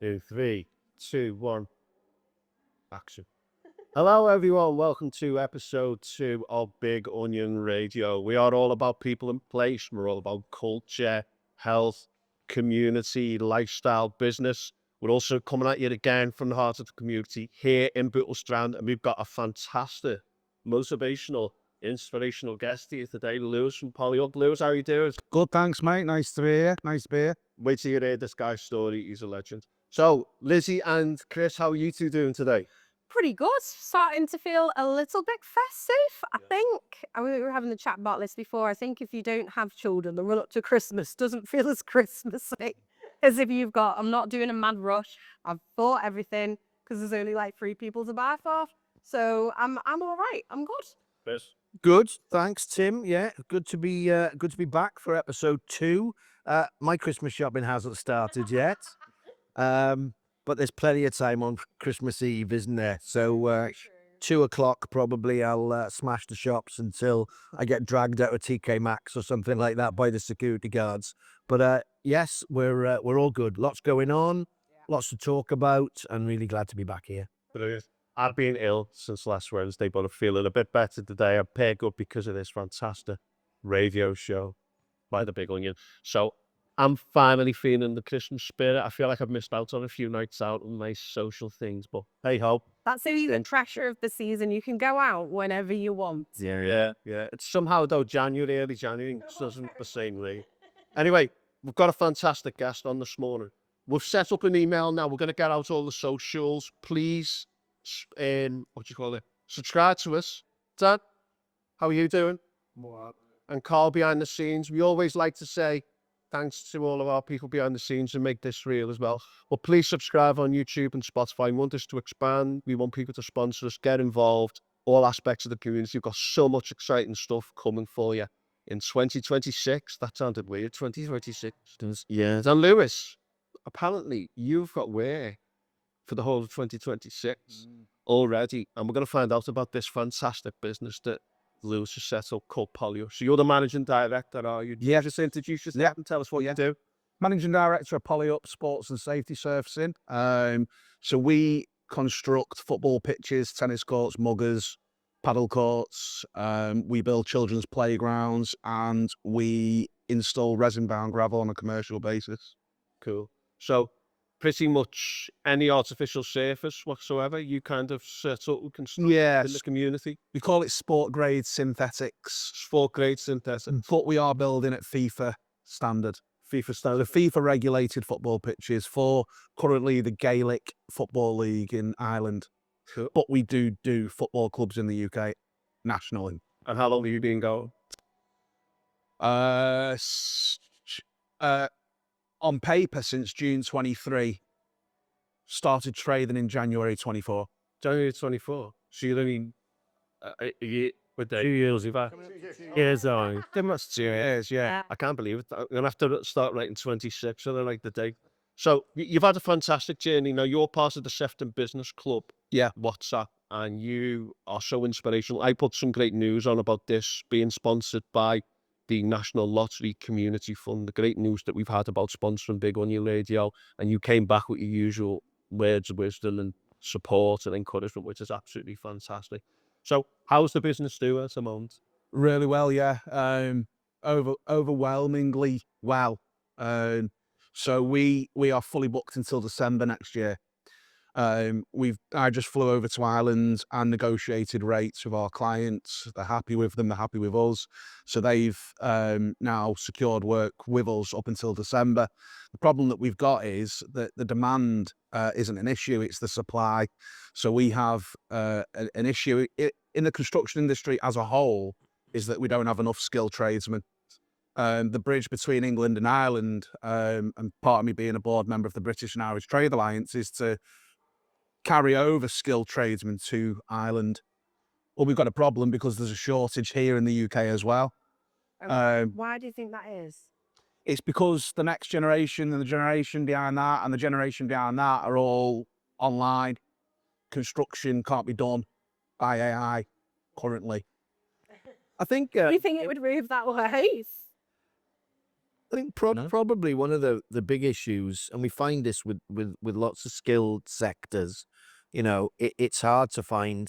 2, 3, 2, 1, action. Hello, everyone. Welcome to episode 2 of Big Onion Radio. We are all about people in place. We're all about culture, health, community, lifestyle, business. We're also coming at you again from the heart of the community here in Bootle, Strand, and we've got a fantastic, motivational, inspirational guest here today, Lewis from Polyhub. Lewis, how are you doing? Good, thanks, mate. Nice to be here. Nice to be here. Wait till you hear this guy's story. He's a legend. So, Lizzie and Chris, how are you two doing today? Pretty good. Starting to feel a little bit festive, I think. We were having the chat about this before. I think if you don't have children, the run up to Christmas doesn't feel as Christmassy as if you've got. I'm not doing a mad rush. I've bought everything because there's only like 3 people to buy for. So I'm all right. I'm good. Chris? Good, thanks, Tim. Yeah, good to be back for episode 2. My Christmas shopping hasn't started yet, but there's plenty of time on Christmas Eve, isn't there? So 2 o'clock probably I'll smash the shops until I get dragged out of TK Maxx or something like that by the security guards. But yes, we're all good. Lots going on, lots to talk about, and really glad to be back here. Brilliant. I've been ill since last Wednesday, but I'm feeling a bit better today. I'm paired up because of this fantastic radio show by the Big Onion. So I'm finally feeling the Christmas spirit. I feel like I've missed out on a few nights out and nice social things, but hey ho. That's the pressure of the season. You can go out whenever you want. Yeah. It's somehow though early January doesn't the same way. Anyway, we've got a fantastic guest on this morning. We've set up an email now. We're going to get out all the socials. Please, subscribe to us. Dad, how are you doing? And Carl behind the scenes. We always like to say thanks to all of our people behind the scenes and make this real as well. But please subscribe on YouTube and Spotify. We want this to expand. We want people to sponsor us, get involved, all aspects of the community. We've got so much exciting stuff coming for you in 2026. That sounded weird. 2026. Yeah. And Lewis, apparently you've got work for the whole of 2026 already. And we're going to find out about this fantastic business that Lewis has set up called Polyhub. So you're the managing director, are you? Yeah. Just introduce yourself and tell us what you do. Managing Director of Polyhub Sports and Safety Surfacing. So we construct football pitches, tennis courts, muggers, paddle courts. We build children's playgrounds, and we install resin-bound gravel on a commercial basis. Cool. So pretty much any artificial surface whatsoever, you kind of set up and construct in the community. We call it sport grade synthetics. Sport grade synthetic. But we are building at FIFA standard. FIFA standard. The FIFA regulated football pitches for currently the Gaelic Football League in Ireland. Cool. But we do football clubs in the UK nationally. And how long have you been going? On paper since June 23. Started trading in January 24. January 24. So you're only a year, with 2 years you've had. Years on. They must 2 years, yeah. I can't believe it. I'm going to have to start writing 26, so I like the date. So you've had a fantastic journey. Now you're part of the Sefton Business Club. Yeah. WhatsApp, and you are so inspirational. I put some great news on about this being sponsored by the National Lottery Community Fund. The great news that we've had about sponsoring Big Onion Radio, and you came back with your usual words of wisdom and support and encouragement, which is absolutely fantastic. So how's the business doing at the moment? Really well, yeah. Overwhelmingly well. So we are fully booked until December next year. I just flew over to Ireland and negotiated rates with our clients. They're happy with them, they're happy with us. So they've now secured work with us up until December. The problem that we've got is that the demand isn't an issue, it's the supply. So we have an issue in the construction industry as a whole, is that we don't have enough skilled tradesmen. The bridge between England and Ireland, and part of me being a board member of the British and Irish Trade Alliance, is to carry over skilled tradesmen to Ireland. Well, we've got a problem because there's a shortage here in the UK as well. Why do you think that is? It's because the next generation and the generation behind that and the generation behind that are all online. Construction can't be done by AI currently. I think... Do you think it would move that way? I think No? probably one of the big issues, and we find this with lots of skilled sectors, it's hard to find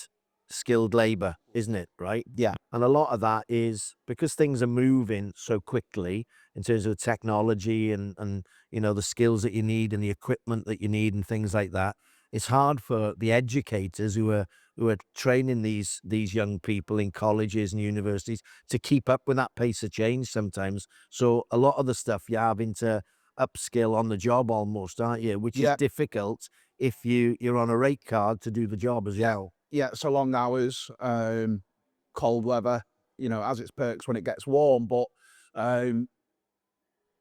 skilled labor, isn't it? Right? Yeah. And a lot of that is because things are moving so quickly in terms of technology and the skills that you need and the equipment that you need and things like that. It's hard for the educators who are training these young people in colleges and universities to keep up with that pace of change sometimes. So a lot of the stuff you're having to upskill on the job almost, aren't you? Which is Yeah. difficult if you're on a rate card to do the job as well. Yeah, so long hours, cold weather, has its perks when it gets warm, but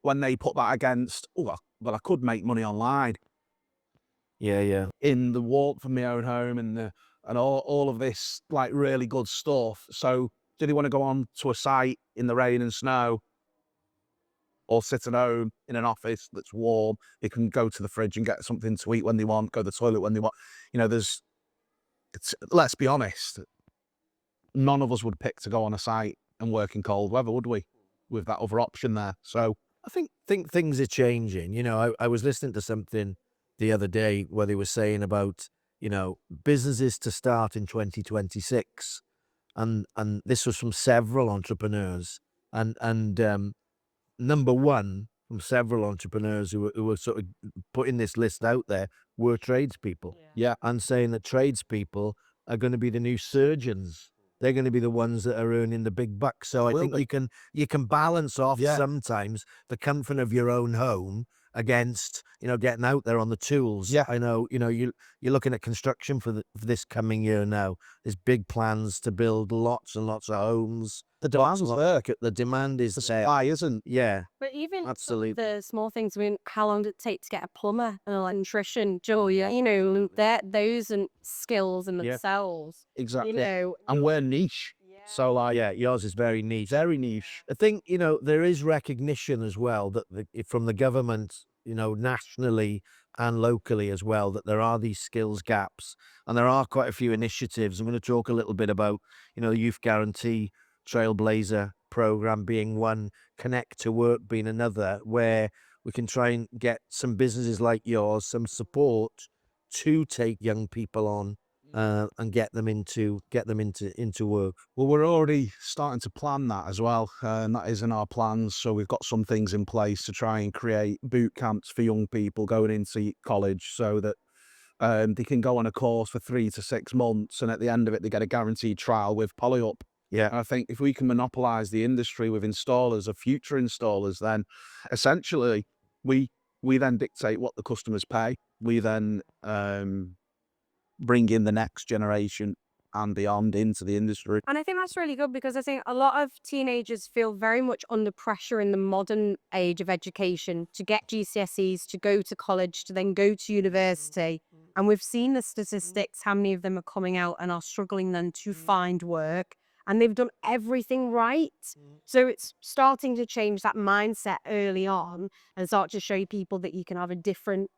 when they put that against, oh, well, I could make money online Yeah, yeah. in the warmth from my own home and all of this like really good stuff. So do they want to go on to a site in the rain and snow or sit at home in an office that's warm? They can go to the fridge and get something to eat when they want, go to the toilet when they want. Let's be honest, none of us would pick to go on a site and work in cold weather, would we? With that other option there. So I think things are changing. I was listening to something the other day where they were saying about, businesses to start in 2026. And this was from several entrepreneurs. And number one from several entrepreneurs who were sort of putting this list out there were tradespeople. yeah, And saying that tradespeople are going to be the new surgeons. They're going to be the ones that are earning the big bucks. So I Will think be. you can balance off Yeah. sometimes the comfort of your own home against getting out there on the tools. Yeah. I know you're looking at construction for this coming year now. There's big plans to build lots and lots of homes. The demand's there. The demand is The there. supply isn't. Yeah, But even absolutely. the small things, I mean, how long did it take to get a plumber, an electrician, Julia? Those and skills in Yeah. themselves. Exactly. And we're niche. So like, Yeah, yours is very niche. very niche. I think, there is recognition as well that from the government, nationally and locally as well, that there are these skills gaps. And there are quite a few initiatives. I'm going to talk a little bit about, the Youth Guarantee Trailblazer program being one, Connect to Work being another, where we can try and get some businesses like yours some support to take young people on and get them into work. Well, we're already starting to plan that as well, and that is in our plans. So we've got some things in place to try and create boot camps for young people going into college, so that they can go on a course for 3 to 6 months, and at the end of it, they get a guaranteed trial with Polyup. Yeah, And I think if we can monopolize the industry with installers or future installers, then essentially we then dictate what the customers pay. We then bring in the next generation and beyond into the industry. And I think that's really good because I think a lot of teenagers feel very much under pressure in the modern age of education to get GCSEs, to go to college, to then go to university. And we've seen the statistics, how many of them are coming out and are struggling then to find work. And they've done everything right. So it's starting to change that mindset early on and start to show people that you can have a different,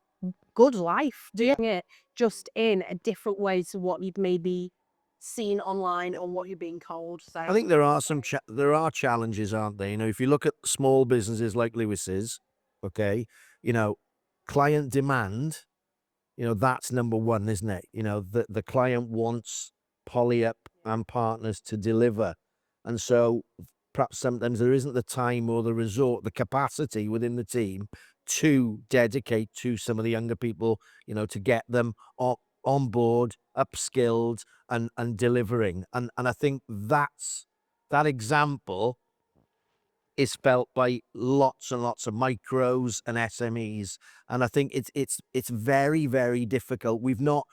good life doing it just in a different way to what you've maybe seen online or what you're being told. So I think there are there are challenges, aren't there? If you look at small businesses like Lewis's, okay, client demand, that's number one, isn't it? The client wants Polyup and partners to deliver, and so perhaps sometimes there isn't the time or the capacity within the team to dedicate to some of the younger people, to get them on board, upskilled and delivering. And I think that example is felt by lots and lots of micros and SMEs. And I think it's very, very difficult. We've not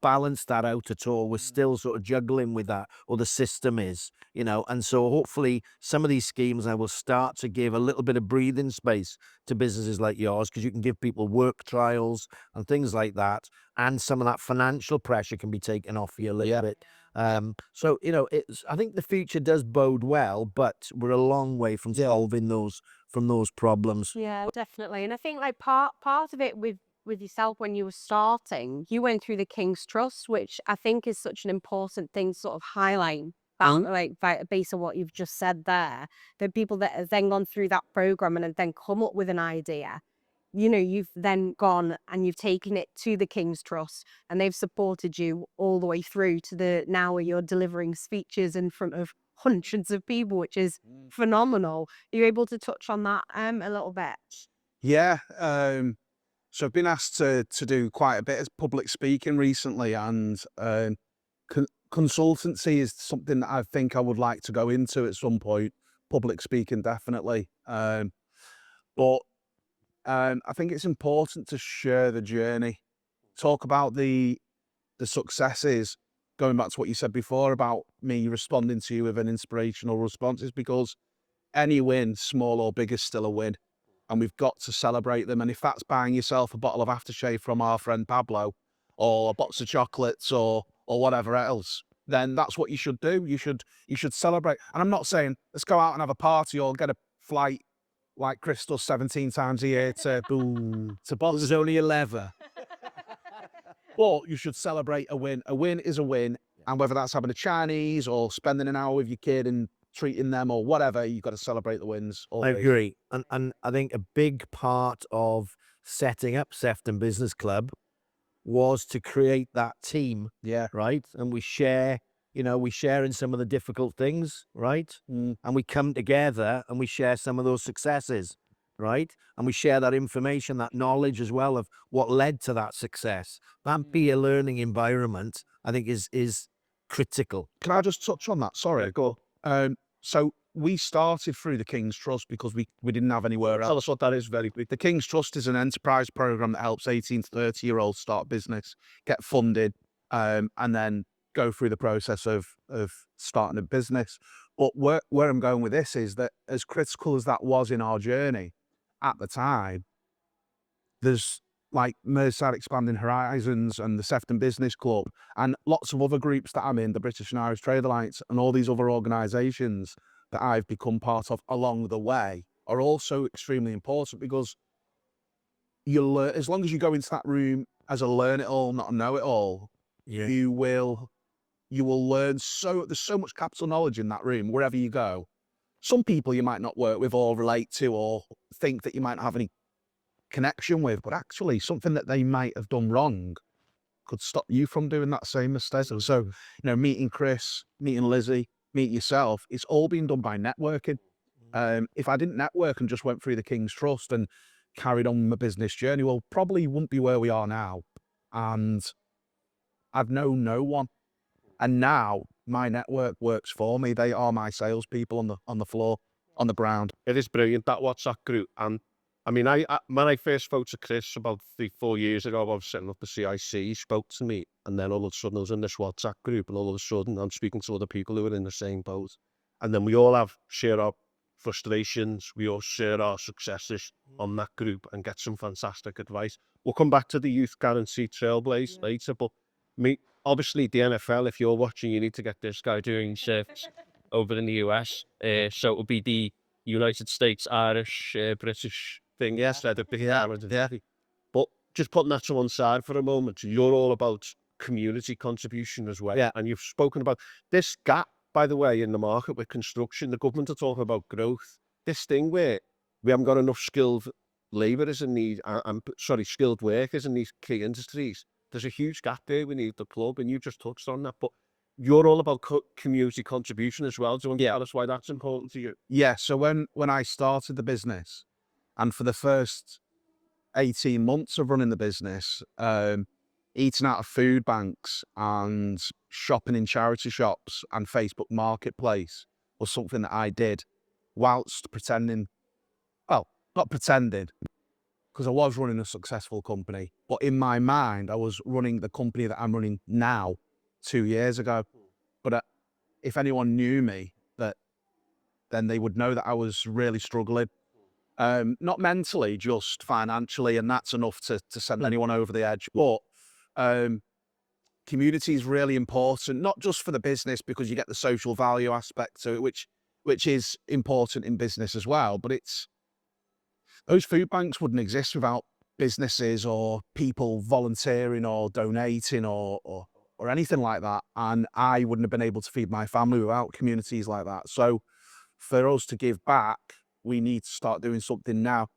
balance that out at all. We're still sort of juggling with that, or the system is, and so hopefully some of these schemes I will start to give a little bit of breathing space to businesses like yours, because you can give people work trials and things like that, and some of that financial pressure can be taken off you a little bit. So I think the future does bode well, but we're a long way from solving those problems. yeah, definitely. And I think like part of it with yourself when you were starting, you went through the King's Trust, which I think is such an important thing to sort of highlight like based on what you've just said there, the people that have then gone through that program and have then come up with an idea, you know, you've then gone and you've taken it to the King's Trust and they've supported you all the way through to the now where you're delivering speeches in front of hundreds of people, which is phenomenal. Are you able to touch on that a little bit? Yeah. So I've been asked to do quite a bit of public speaking recently, and consultancy is something that I think I would like to go into at some point. Public speaking, definitely. But I think it's important to share the journey, talk about the successes. Going back to what you said before about me responding to you with an inspirational response, is because any win, small or big, is still a win. And we've got to celebrate them. And if that's buying yourself a bottle of aftershave from our friend Pablo, or a box of chocolates, or whatever else, then that's what you should do. You should celebrate. And I'm not saying let's go out and have a party or get a flight like Chris does 17 times a year to Boston. There's only 11. But you should celebrate a win. A win is a win. And whether that's having a Chinese or spending an hour with your kid and treating them or whatever, you've got to celebrate the wins. I Always. agree. And I think a big part of setting up Sefton Business Club was to create that team, Yeah. right? And we share, we share in some of the difficult things, right? And we come together and we share some of those successes, right? And we share that information, that knowledge as well of what led to that success. That peer learning environment, I think, is critical. Can I just touch on that? Sorry. Go. So we started through the King's Trust because we didn't have anywhere else. Tell us what that is very quick. The King's Trust is an enterprise program that helps 18 to 30-year-olds start business, get funded, and then go through the process of starting a business. But where I'm going with this is that as critical as that was in our journey at the time, there's like Merseyside Expanding Horizons and the Sefton Business Club and lots of other groups that I'm in, the British and Irish Trade Alliance, and all these other organisations that I've become part of along the way are also extremely important, because you learn, as long as you go into that room as a learn-it-all, not a know-it-all, you will learn. There's so much capital knowledge in that room wherever you go. Some people you might not work with or relate to or think that you might not have any connection with, but actually something that they might have done wrong could stop you from doing that same mistake. So, meeting Chris, meeting Lizzie, meet yourself, it's all been done by networking. If I didn't network and just went through the King's Trust and carried on my business journey, well, probably wouldn't be where we are now. And I've known no one. And now my network works for me. They are my salespeople on the floor, on the ground. It is brilliant, that WhatsApp group. And I mean, I when I first spoke to Chris about 3-4 years ago, I was setting up the CIC, he spoke to me, and then all of a sudden I was in this WhatsApp group, and all of a sudden I'm speaking to other people who are in the same boat. And then we all share our frustrations, we all share our successes on that group and get some fantastic advice. We'll come back to the Youth Guarantee Trailblaze later, but obviously the NFL, if you're watching, you need to get this guy doing service over in the US. So it'll be the United States, Irish, British thing instead of the But just putting that to one side for a moment, you're all about community contribution as well. Yeah. And you've spoken about this gap, by the way, in the market with construction. The government are talking about growth. This thing where we haven't got enough skilled labourers in these, skilled workers in these key industries. There's a huge gap there. We need the plug, and you just touched on that. But you're all about community contribution as well. Do you want to tell us why that's important to you? Yeah. So when I started the business, and for the first 18 months of running the business, eating out of food banks and shopping in charity shops and Facebook Marketplace was something that I did whilst pretending, well, not pretending, because I was running a successful company, but in my mind, I was running the company that I'm running now 2 years ago. But if anyone knew me, then they would know that I was really struggling. Not mentally, just financially, and that's enough to send anyone over the edge. But community is really important, not just for the business, because you get the social value aspect to it, which is important in business as well. But those food banks wouldn't exist without businesses or people volunteering or donating or or anything like that. And I wouldn't have been able to feed my family without communities like that. So for us to give back, we need to start doing something now.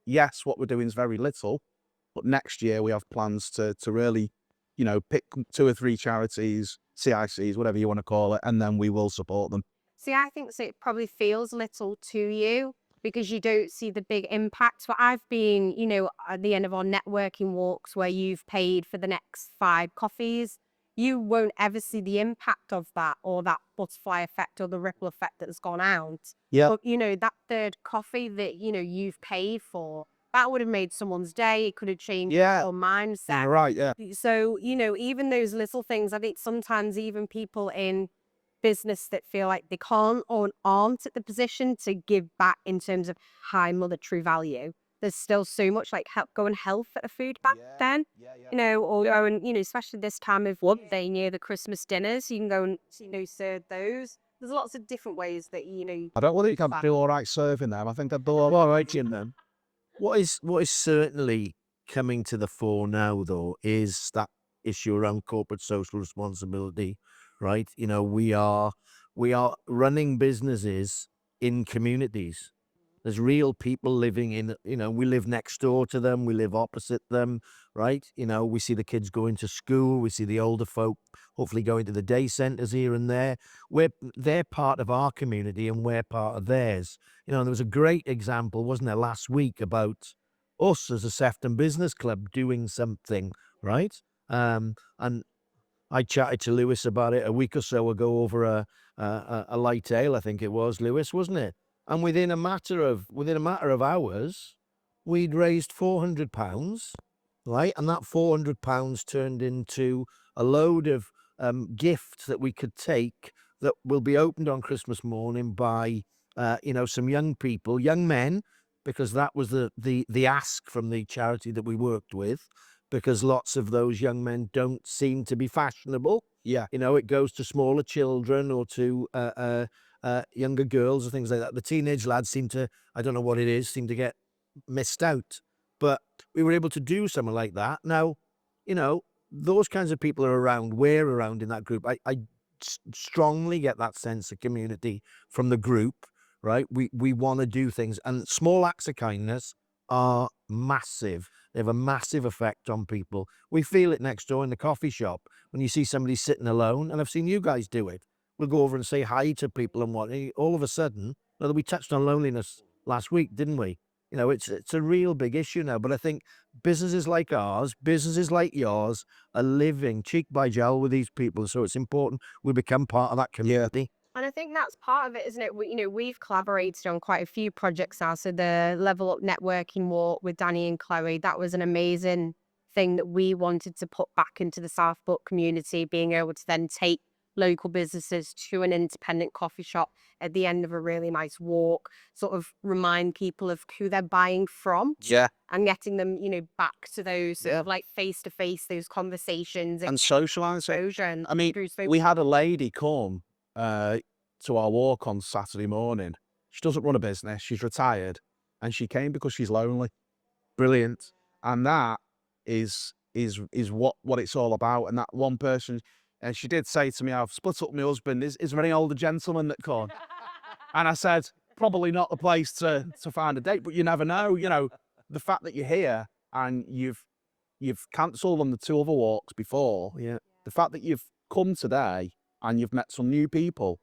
Yes, what we're doing is very little, but next year we have plans to really, pick 2 or 3 charities, CICs, whatever you want to call it, and then we will support them. See, I think so. It probably feels little to you because you don't see the big impact. But I've been, at the end of our networking walks where you've paid for the next 5 coffees, you won't ever see the impact of that or that butterfly effect or the ripple effect that's gone out. Yeah. But, that third coffee that, you've paid for, that would have made someone's day. It could have changed Yeah. your mindset. Right, yeah. So, even those little things, I think sometimes even people in business that feel like they can't or aren't at the position to give back in terms of high monetary value. There's still so much like go and help at a food bank then, or go and, especially this time of day near the Christmas dinners, you can go and, serve those. There's lots of different ways that, I don't think you can do all right serving them. I think they'll do all right in them. What is certainly coming to the fore now, though, is that issue around corporate social responsibility, right? We are running businesses in communities. There's real people living in, we live next door to them, we live opposite them, right? We see the kids going to school, we see the older folk hopefully going to the day centres here and there. They're part of our community and we're part of theirs. There was a great example, wasn't there, last week about us as a Sefton Business Club doing something, right? And I chatted to Lewis about it a week or so ago over a light ale, I think it was, Lewis, wasn't it? And within a matter of hours, we'd raised £400, right? And that £400 turned into a load of gifts that we could take that will be opened on Christmas morning by some young people, young men, because that was the ask from the charity that we worked with, because lots of those young men don't seem to be fashionable. Yeah. It goes to smaller children or to younger girls or things like that. The teenage lads seem to get missed out. But we were able to do something like that. Now, those kinds of people are around. We're around in that group. I strongly get that sense of community from the group, right? We want to do things. And small acts of kindness are massive. They have a massive effect on people. We feel it next door in the coffee shop when you see somebody sitting alone, and I've seen you guys do it. We'll go over and say hi to people and what. All of a sudden, we touched on loneliness last week, didn't we? It's a real big issue now. But I think businesses like ours, businesses like yours, are living cheek by jowl with these people. So it's important we become part of that community. And I think that's part of it, isn't it? We've collaborated on quite a few projects now. So the Level Up Networking Walk with Danny and Chloe, that was an amazing thing that we wanted to put back into the Southport community, being able to then take local businesses to an independent coffee shop at the end of a really nice walk, sort of remind people of who they're buying from. Yeah. And getting them, back to those sort of like face-to-face, those conversations. And socialising. I mean, we had a lady come to our walk on Saturday morning. She doesn't run a business. She's retired. And she came because she's lonely. Brilliant. And that is what it's all about. And that one person, and she did say to me, I've split up with my husband. Is there any older gentleman that come? And I said, probably not the place to find a date, but you never know. The fact that you're here and you've cancelled on the 2 other walks before. Yeah. The fact that you've come today and you've met some new people.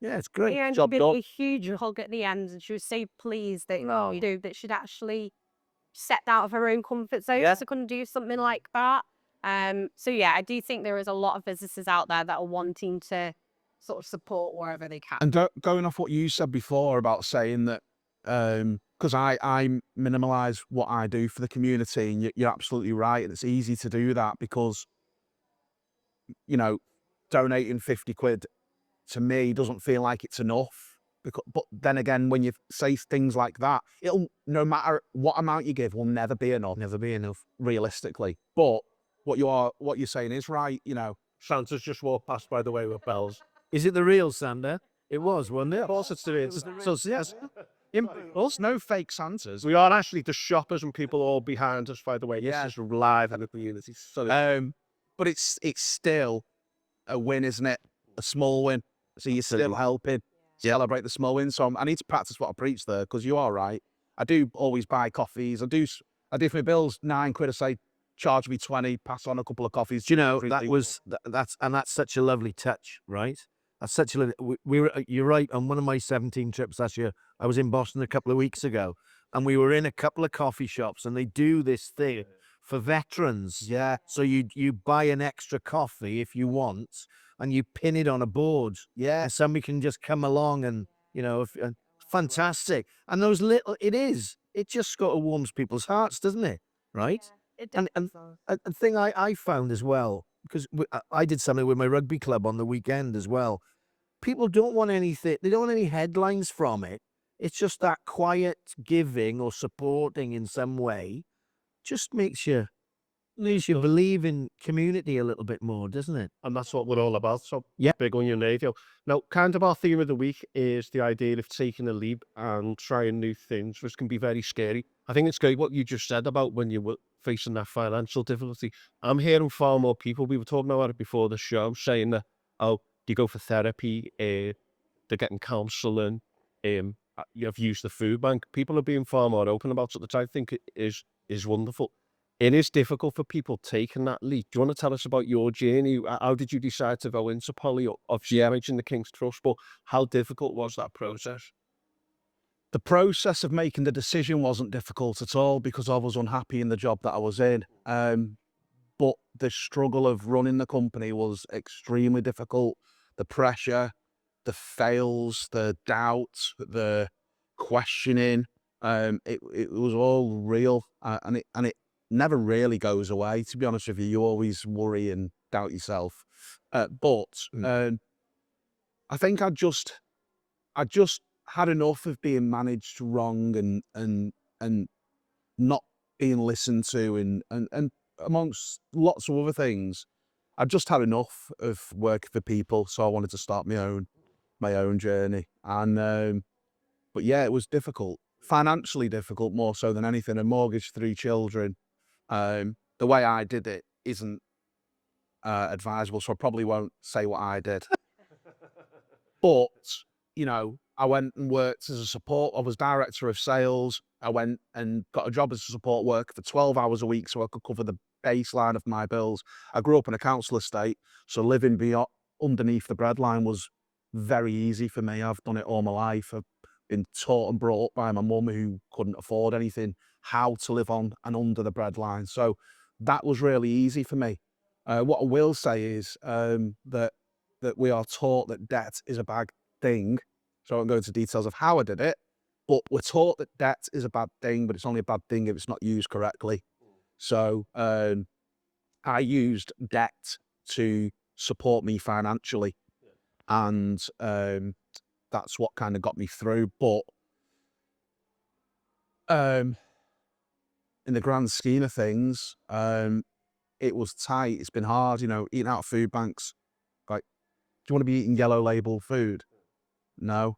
Yeah, it's great. Yeah, and Job she done. a huge hug at the end, and she was so pleased that that she'd actually stepped out of her own comfort zone to come and do something like that. So yeah, I do think there is a lot of businesses out there that are wanting to sort of support wherever they can. And going off what you said before about saying that, because I minimalise what I do for the community, and you're absolutely right. And it's easy to do that because, donating 50 quid to me doesn't feel like it's enough. But then again, when you say things like that, no matter what amount you give, will never be enough. Never be enough. Realistically. But what you're saying is right. Santa's just walked past, by the way, with bells. Is it the real Santa? It was, wasn't it? Of course it's the real. So yes, us no fake Santas. We are actually the shoppers and people all behind us, by the way. Yeah. This is live in the community. So but it's still a win, isn't it? A small win. So you're still helping celebrate the small wins. So I need to practice what I preach there, because you are right. I do always buy coffees. I do for my bills, £9. I say, charge me 20, pass on a couple of coffees. Do you know, that's such a lovely touch, right? That's such a lovely, we were, you're right, on one of my 17 trips last year, I was in Boston a couple of weeks ago, and we were in a couple of coffee shops, and they do this thing for veterans. Yeah. So you buy an extra coffee if you want, and you pin it on a board. Yeah. And somebody can just come along and, fantastic. And those little, it just sort of warms people's hearts, doesn't it? Right? It And does. a thing I found as well, because I did something with my rugby club on the weekend as well. People don't want anything, they don't want any headlines from it. It's just that quiet giving or supporting in some way just makes you believe in community a little bit more, doesn't it? And that's what we're all about. So Yeah. big on your radio. Now, kind of our theme of the week is the idea of taking a leap and trying new things, which can be very scary. I think it's great what you just said about when you were facing that financial difficulty. I'm hearing far more people, we were talking about it before the show, saying that, oh, you go for therapy, they're getting counselling, you've used the food bank. People are being far more open about it, which I think is wonderful. It is difficult for people taking that leap. Do you want to tell us about your journey? How did you decide to go into poly? Obviously, you mentioned the King's Trust, but how difficult was that process? The process of making the decision wasn't difficult at all, because I was unhappy in the job that I was in. But the struggle of running the company was extremely difficult. The pressure, the fails, the doubt, the questioning, it was all real, and it never really goes away. To be honest with you, you always worry and doubt yourself. But I think I just had enough of being managed wrong and not being listened to, and amongst lots of other things. I just had enough of working for people, so I wanted to start my own journey. And but yeah, it was difficult, financially difficult more so than anything. A mortgage, 3 children. The way I did it isn't advisable, so I probably won't say what I did. But I went and worked as a support. I was director of sales. I went and got a job as a support worker for 12 hours a week so I could cover the baseline of my bills. I grew up in a council estate, so living underneath the breadline was very easy for me. I've done it all my life. I've been taught and brought up by my mum, who couldn't afford anything, how to live on and under the breadline. So that was really easy for me. What I will say is that we are taught that debt is a bad thing. So I won't go into details of how I did it, but we're taught that debt is a bad thing, but it's only a bad thing if it's not used correctly. So I used debt to support me financially, and that's what kind of got me through. But in the grand scheme of things, it was tight. It's been hard, eating out of food banks. Like, do you want to be eating yellow label food? No.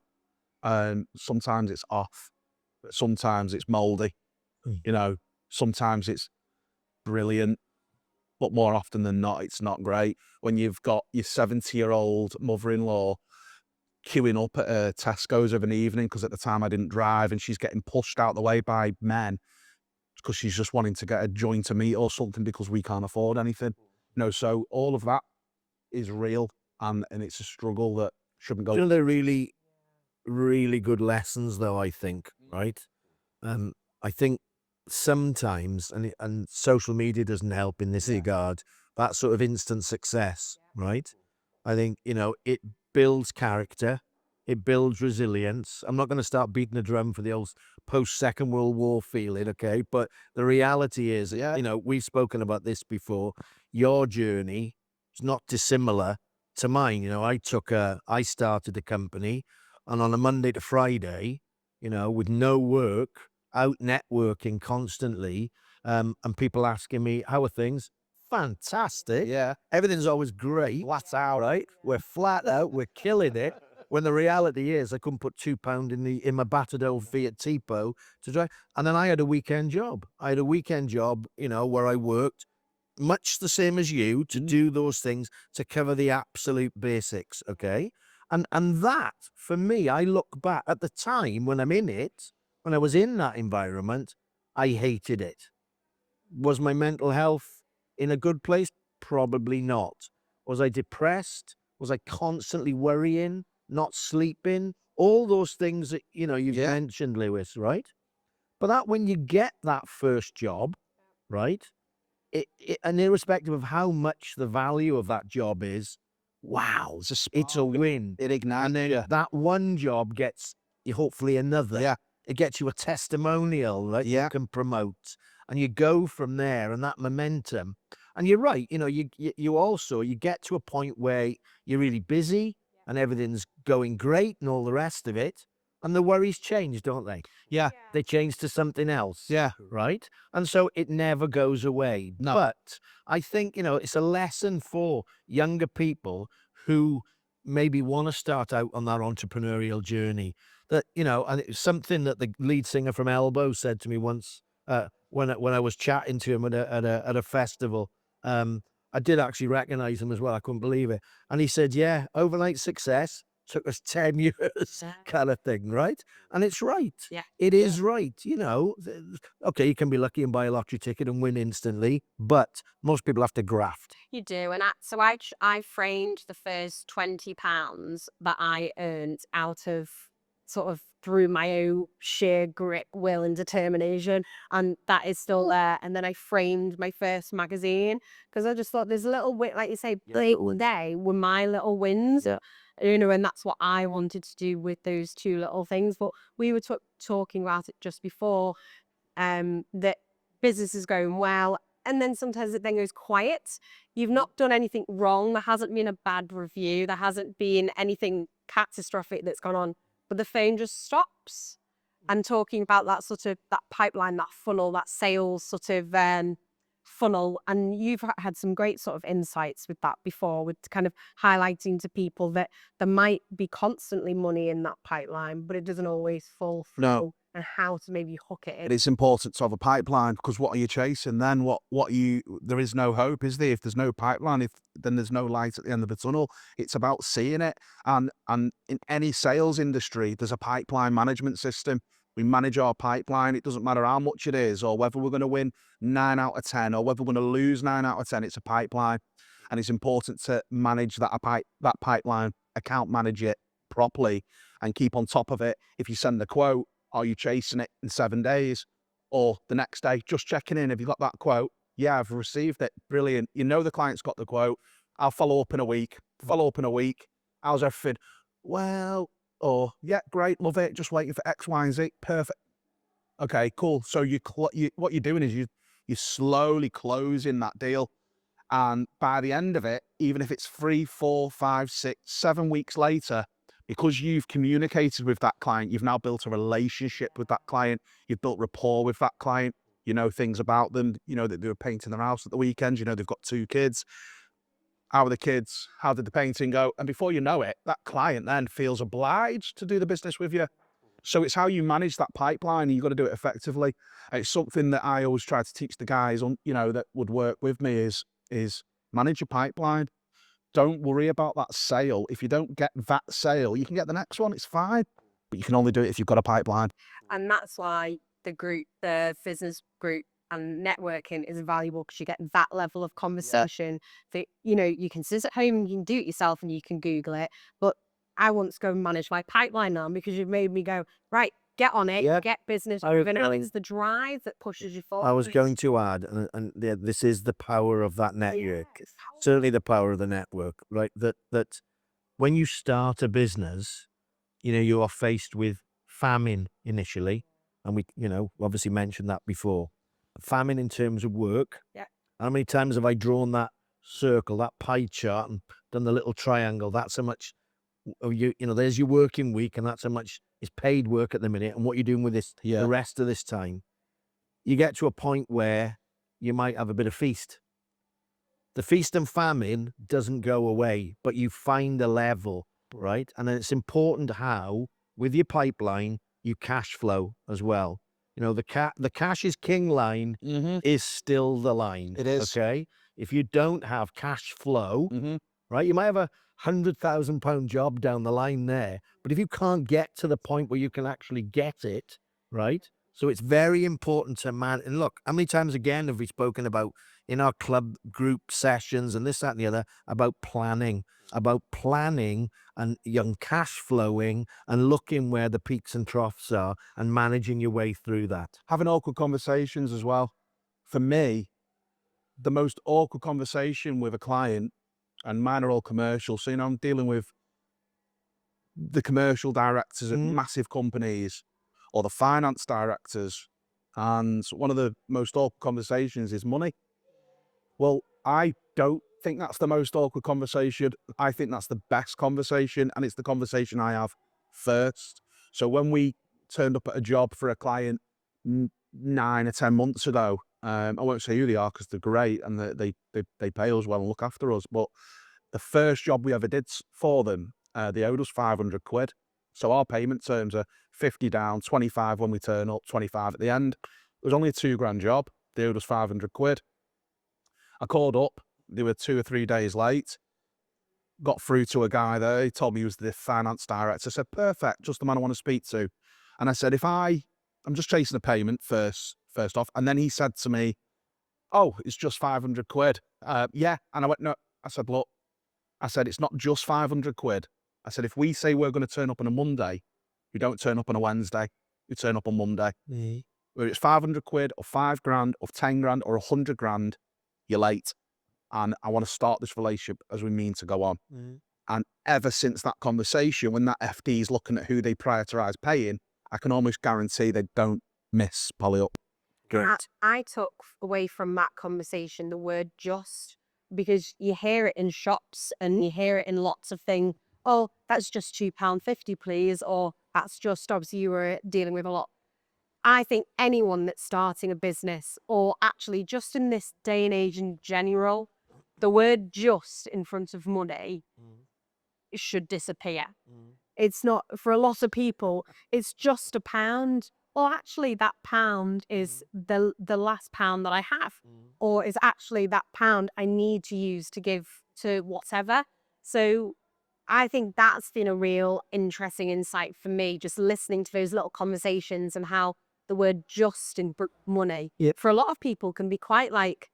Sometimes it's off, but sometimes it's moldy. Sometimes it's brilliant, but more often than not, it's not great. When you've got your 70-year-old mother-in-law queuing up at Tesco's of an evening, because at the time I didn't drive, and she's getting pushed out the way by men because she's just wanting to get a joint of meat or something because we can't afford anything. So all of that is real, and it's a struggle that shouldn't go. They're really, really good lessons, though, I think, right? I think sometimes, and social media doesn't help in this regard, that sort of instant success, right? I think, it builds character, it builds resilience. I'm not going to start beating a drum for the old post-Second World War feeling, okay? But the reality is, we've spoken about this before, your journey is not dissimilar to mine. I started a company, and on a Monday to Friday, with no work, out networking constantly, and people asking me, how are things? Fantastic. Yeah. Everything's always great. Flat out, right? We're flat out. We're killing it. When the reality is, I couldn't put £2 in my battered old Fiat Tipo to drive. And then I had a weekend job. Where I worked much the same as you to do those things to cover the absolute basics, okay? And that, for me, I look back at the time when I'm in it, when I was in that environment, I hated it. Was my mental health in a good place? Probably not. Was I depressed? Was I constantly worrying, not sleeping? All those things that, you've mentioned, Lewis, right? But that when you get that first job, right? And irrespective of how much the value of that job is, wow, it's a win. It ignites And then you. that one job gets you hopefully another. Yeah. It gets you a testimonial that you can promote, and you go from there. And that momentum. And you're right. You also you get to a point where you're really busy and everything's going great and all the rest of it, and the worries change, don't they? Yeah. They change to something else. Yeah. Right. And so it never goes away. No. But I think, it's a lesson for younger people who maybe want to start out on that entrepreneurial journey. That, and it's something that the lead singer from Elbow said to me once when I was chatting to him at a festival. I did actually recognize him as well. I couldn't believe it. And he said, yeah, overnight success took us 10 years kind of thing, right? And it's right. Yeah. It is right. Okay, you can be lucky and buy a lottery ticket and win instantly, but most people have to graft. You do, and I framed the first £20 that I earned out of sort of through my own sheer grit, will, and determination, and that is still there. And then I framed my first magazine because I just thought there's a little win, like you say, little day were my little wins. Yeah. And that's what I wanted to do with those two little things. But we were talking about it just before, that business is going well, and then sometimes it then goes quiet. You've not done anything wrong. There hasn't been a bad review. There hasn't been anything catastrophic that's gone on, but the phone just stops. And talking about that sort of that pipeline, that funnel, that sales sort of funnel, and you've had some great sort of insights with that before, with kind of highlighting to people that there might be constantly money in that pipeline, but it doesn't always fall through. No. And how to maybe hook it in. It is important to have a pipeline, because what are you chasing then? There is no hope, is there? If there's no pipeline, then there's no light at the end of the tunnel. It's about seeing it. And in any sales industry, there's a pipeline management system. We manage our pipeline. It doesn't matter how much it is, or whether we're going to win 9 out of 10, or whether we're going to lose 9 out of 10. It's a pipeline, and it's important to manage that pipeline, account manage it properly, and keep on top of it. If you send a quote, are you chasing it in 7 days or the next day? Just checking in. Have you got that quote? Yeah, I've received it. Brilliant. The client's got the quote. I'll follow up in a week. How's everything? Well, yeah, great. Love it. Just waiting for X, Y, and Z. Perfect. Okay, cool. So what you're doing is you're slowly closing that deal. And by the end of it, even if it's 3, 4, 5, 6, 7 weeks later, because you've communicated with that client, you've now built a relationship with that client, you've built rapport with that client, you know things about them, that they were painting their house at the weekend, they've got 2 kids. How are the kids? How did the painting go? And before you know it, that client then feels obliged to do the business with you. So it's how you manage that pipeline, and you've got to do it effectively. And it's something that I always try to teach the guys on, that would work with me is manage your pipeline. Don't worry about that sale. If you don't get that sale, you can get the next one. It's fine. But you can only do it if you've got a pipeline. And that's why the business group and networking is valuable, because you get that level of conversation that, you can sit at home and you can do it yourself and you can Google it. But I want to go and manage my pipeline now, because you've made me go, right, get on it, get business moving. It's the drive that pushes you forward. I was going to add, and this is the power of that network. Yes. Certainly the power of the network, right? That when you start a business, you are faced with famine initially. And we, obviously mentioned that before. Famine in terms of work. Yeah. How many times have I drawn that circle, that pie chart, and done the little triangle? That's how much, there's your working week, and that's how much is paid work at the minute, and what you're doing with this the rest of this time. You get to a point where you might have a bit of feast. The feast and famine doesn't go away, but you find a level, right? And then it's important how, with your pipeline, you cash flow as well. The cash is king line is still the line. It is. Okay? if you don't have cash flow, right, you might have a £100,000 job down the line there, but if you can't get to the point where you can actually get it, right? So it's very important to man. And look, how many times again have we spoken about in our club group sessions and this, that, and the other about planning and young cash flowing and looking where the peaks and troughs are and managing your way through that. Having awkward conversations as well. For me, the most awkward conversation with a client, and mine are all commercial, so I'm dealing with the commercial directors at massive companies or the finance directors, and one of the most awkward conversations is money. Well, I don't think that's the most awkward conversation. I think that's the best conversation, and it's the conversation I have first. So when we turned up at a job for a client 9 or 10 months ago, I won't say who they are because they're great and they pay us well and look after us, but the first job we ever did for them, they owed us 500 quid. So our payment terms are 50 down, 25 when we turn up, 25 at the end. It was only a £2,000 job. They owed us 500 quid. I called up. They were 2 or 3 days late. Got through to a guy there. He told me he was the finance director. I said, perfect, just the man I want to speak to. And I said, I'm just chasing a payment first off. And then he said to me, oh, it's just 500 quid. Yeah. And I went, no. I said, look, it's not just 500 quid. I said, if we say we're going to turn up on a Monday, we don't turn up on a Wednesday. We turn up on Monday. Whether it's 500 quid or £5,000 or 10 grand or 100 grand, you're late. And I want to start this relationship as we mean to go on. And ever since that conversation, when that FD is looking at who they prioritise paying, I can almost guarantee they don't miss Polly up. I took away from that conversation the word just, because you hear it in shops and you hear it in lots of things. Oh, that's just £2.50, please. Or that's just, obviously you were dealing with a lot. I think anyone that's starting a business, or actually just in this day and age in general, the word just in front of money should disappear. It's not, for a lot of people, it's just £1. Well, actually that £1 is the last pound that I have, or is actually that £1 I need to use to give to whatever. So I think that's been a real interesting insight for me, just listening to those little conversations and how the word just in money for a lot of people can be quite like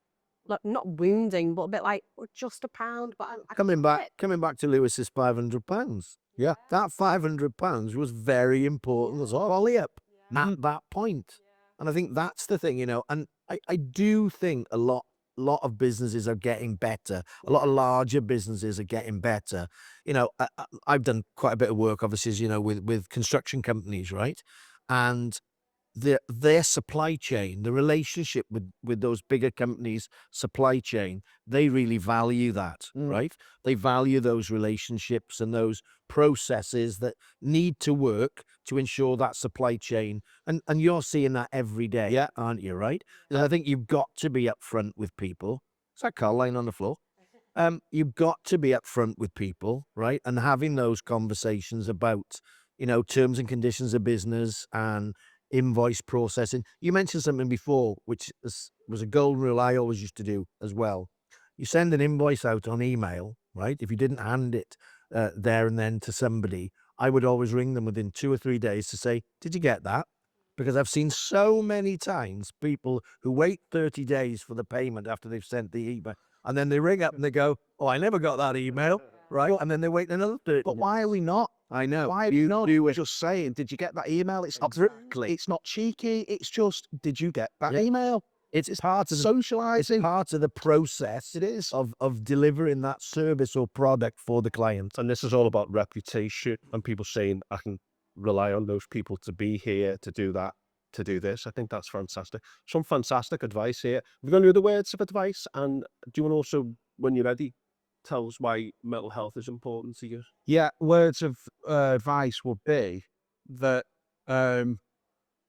not wounding, but a bit like, well, just £1. But I Coming back to Lewis's £500. Yeah. That £500 was very important as well, Ollie up at that point. And I think that's the thing, and I do think a lot of businesses are getting better. A lot of larger businesses are getting better. I've done quite a bit of work, obviously, as with construction companies, right? And their supply chain, the relationship with those bigger companies' supply chain, they really value that, right? They value those relationships and those processes that need to work to ensure that supply chain. And you're seeing that every day, aren't you, right? And I think you've got to be upfront with people. Is that Carl lying on the floor? You've got to be upfront with people, right? And having those conversations about, terms and conditions of business and invoice processing. You mentioned something before, which was a golden rule I always used to do as well. You send an invoice out on email, right? If you didn't hand it there and then to somebody, I would always ring them within 2 or 3 days to say, did you get that? Because I've seen so many times people who wait 30 days for the payment after they've sent the email, and then they ring up and they go, oh, I never got that email, right? And then they wait another 30 But why are we not? I know. Why are you not just saying, did you get that email? It's not it's not cheeky. It's just, did you get that email? It's part of socializing. It's part of the process. It is of delivering that service or product for the client. And this is all about reputation and people saying, I can rely on those people to be here, to do that, to do this. I think that's fantastic. Some fantastic advice here. We're going to do the words of advice. And do you want to also, when you're ready, tell us why mental health is important to you? Yeah, words of advice would be that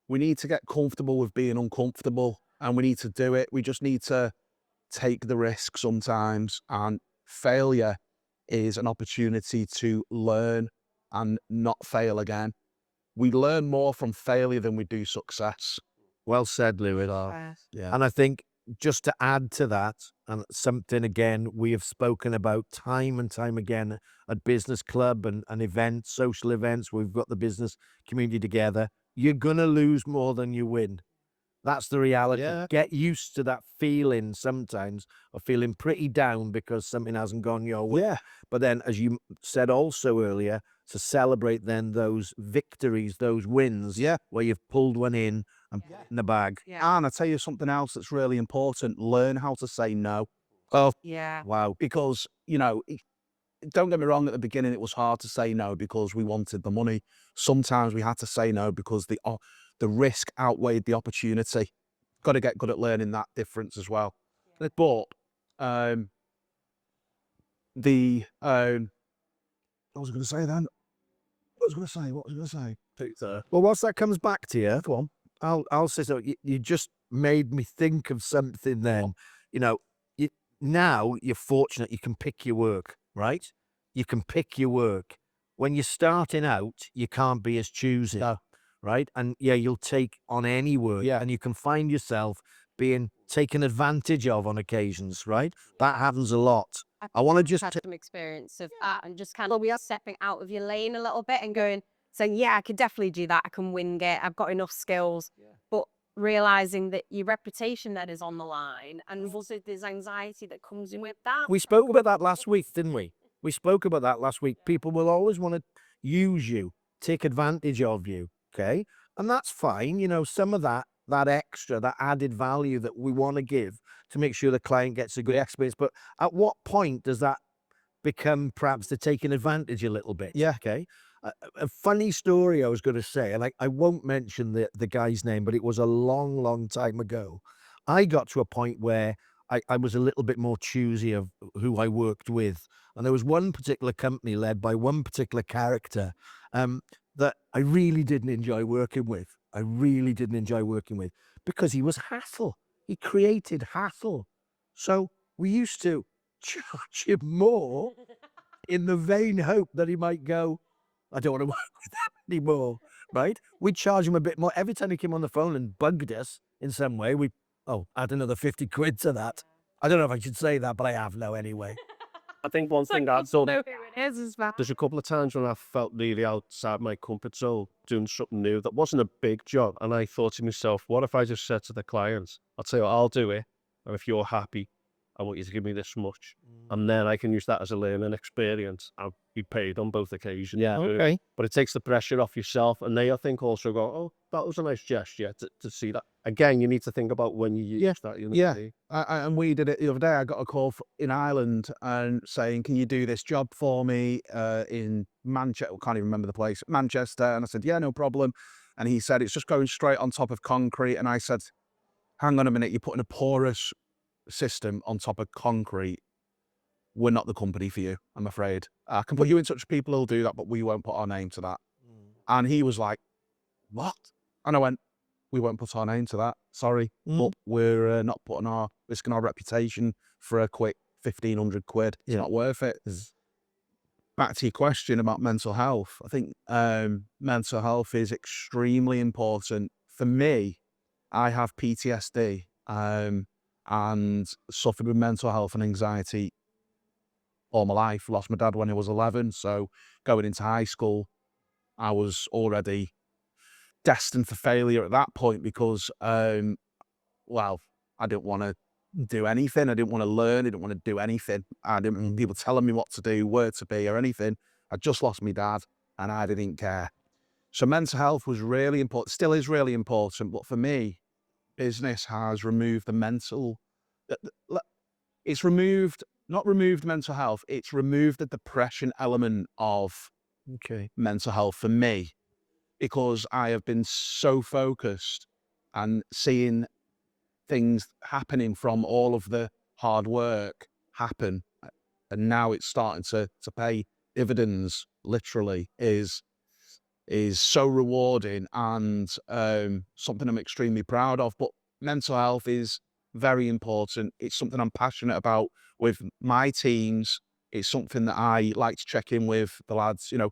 we need to get comfortable with being uncomfortable, and we need to do it. We just need to take the risk sometimes, and failure is an opportunity to learn and not fail again. We learn more from failure than we do success. Well said, Lewis. Yeah. And I think just to add to that, and something again we have spoken about time and time again at business club and events, social events. We've got the business community together. You're gonna lose more than you win. That's the reality. Yeah. Get used to that feeling sometimes of feeling pretty down because something hasn't gone your way. Yeah. But then, as you said also earlier, to celebrate then those victories, those wins, Yeah. where you've pulled one in and put it in the bag. Yeah. And I tell you something else that's really important. Learn how to say no. Oh, Yeah. wow. Because, you know, don't get me wrong, at the beginning it was hard to say no because we wanted the money. Sometimes we had to say no because the risk outweighed the opportunity. Got to get good at learning that difference as well. But what was I going to say then? What was I going to say? Well, whilst that comes back to you, go on. I'll say so. You just made me think of something then. You know, now you're fortunate you can pick your work, right? You can pick your work. When you're starting out, you can't be as choosy, No. right? And yeah, you'll take on any work, Yeah. and you can find yourself being taken advantage of on occasions, right? That happens a lot. I want to just had some experience of that and just kind of we are stepping out of your lane a little bit and going, saying, yeah, I could definitely do that. I can wing it. I've got enough skills. But realizing that your reputation then is on the line and also there's anxiety that comes in with that. We spoke about that last week, didn't we? We spoke about that last week. People will always want to use you, take advantage of you, okay? And that's fine. You know, some of that extra, that added value that we want to give to make sure the client gets a good experience. But at what point does that become perhaps they're taking advantage a little bit? Yeah. Okay. A funny story I was going to say, and I won't mention the guy's name, but it was a long, long time ago. I got to a point where I was a little bit more choosy of who I worked with. And there was one particular company led by one particular character that I really didn't enjoy working with. I really didn't enjoy working with because he was hassle. He created hassle. So we used to charge him more in the vain hope that he might go, I don't want to work with them anymore, right? We'd charge him a bit more. Every time he came on the phone and bugged us in some way, we add another 50 quid to that. I don't know if I should say that, but I have now anyway. I think one thing Like, I've done, know who it is well. there's a couple of times when I felt really outside my comfort zone, doing something new that wasn't a big job. And I thought to myself, what if I just said to the clients, I'll tell you what, I'll do it. And if you're happy, I want you to give me this much. And then I can use that as a learning experience. I'll be paid on both occasions. Yeah. Okay. But it takes the pressure off yourself. And they, I think, also go, oh, that was a nice gesture to see that. Again, you need to think about when you use that. You know, Yeah. And we did it the other day. I got a call in Ireland and saying, can you do this job for me in Manchester? I can't even remember the place, Manchester. And I said, yeah, no problem. And he said, it's just going straight on top of concrete. And I said, hang on a minute, you're putting a porous system on top of concrete. We're not the company for you, I'm afraid. I can put you in touch with people who'll do that, but we won't put our name to that. And he was like, what? And I went, we won't put our name to that. Sorry, but we're not risking our reputation for a quick 1,500 quid. It's not worth it. Back to your question about mental health. I think mental health is extremely important. For me, I have PTSD and suffered with mental health and anxiety all my life. Lost my dad when I was 11. So going into high school, I was already destined for failure at that point because, well, I didn't want to do anything. I didn't want to learn. I didn't want to do anything. I didn't want people telling me what to do, where to be or anything. I just lost my dad and I didn't care. So mental health was really important, still is really important. But for me, business has removed the mental, it's not removed mental health, it's removed the depression element of mental health for me, because I have been so focused and seeing things happening from all of the hard work happen. And now it's starting to pay dividends, literally, is so rewarding and something I'm extremely proud of. But mental health is very important. It's something I'm passionate about with my teams. It's something that I like to check in with the lads. You know,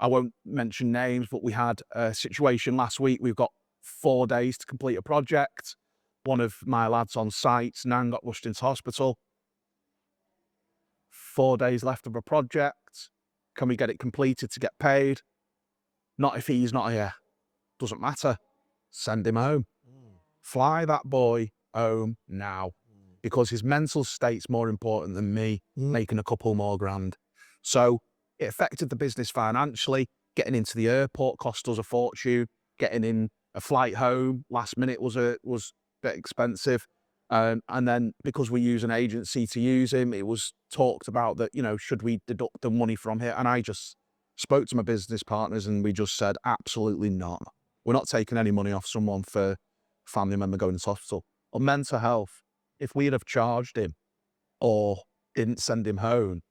I won't mention names, but we had a situation last week. We've got 4 days to complete a project. one of my lads on site, Nan got rushed into hospital. 4 days left of a project. Can we get it completed to get paid? Not if he's not here. Doesn't matter. Send him home. Fly that boy home now, because his mental state's more important than me making a couple more grand. So it affected the business financially. Getting into the airport cost us a fortune. Getting in a flight home last minute was a bit expensive. And then because we use an agency to use him, it was talked about that, you know, should we deduct the money from here? And I just spoke to my business partners and we just said, absolutely not. We're not taking any money off someone for family member going to hospital. Or mental health, if we'd have charged him or didn't send him home,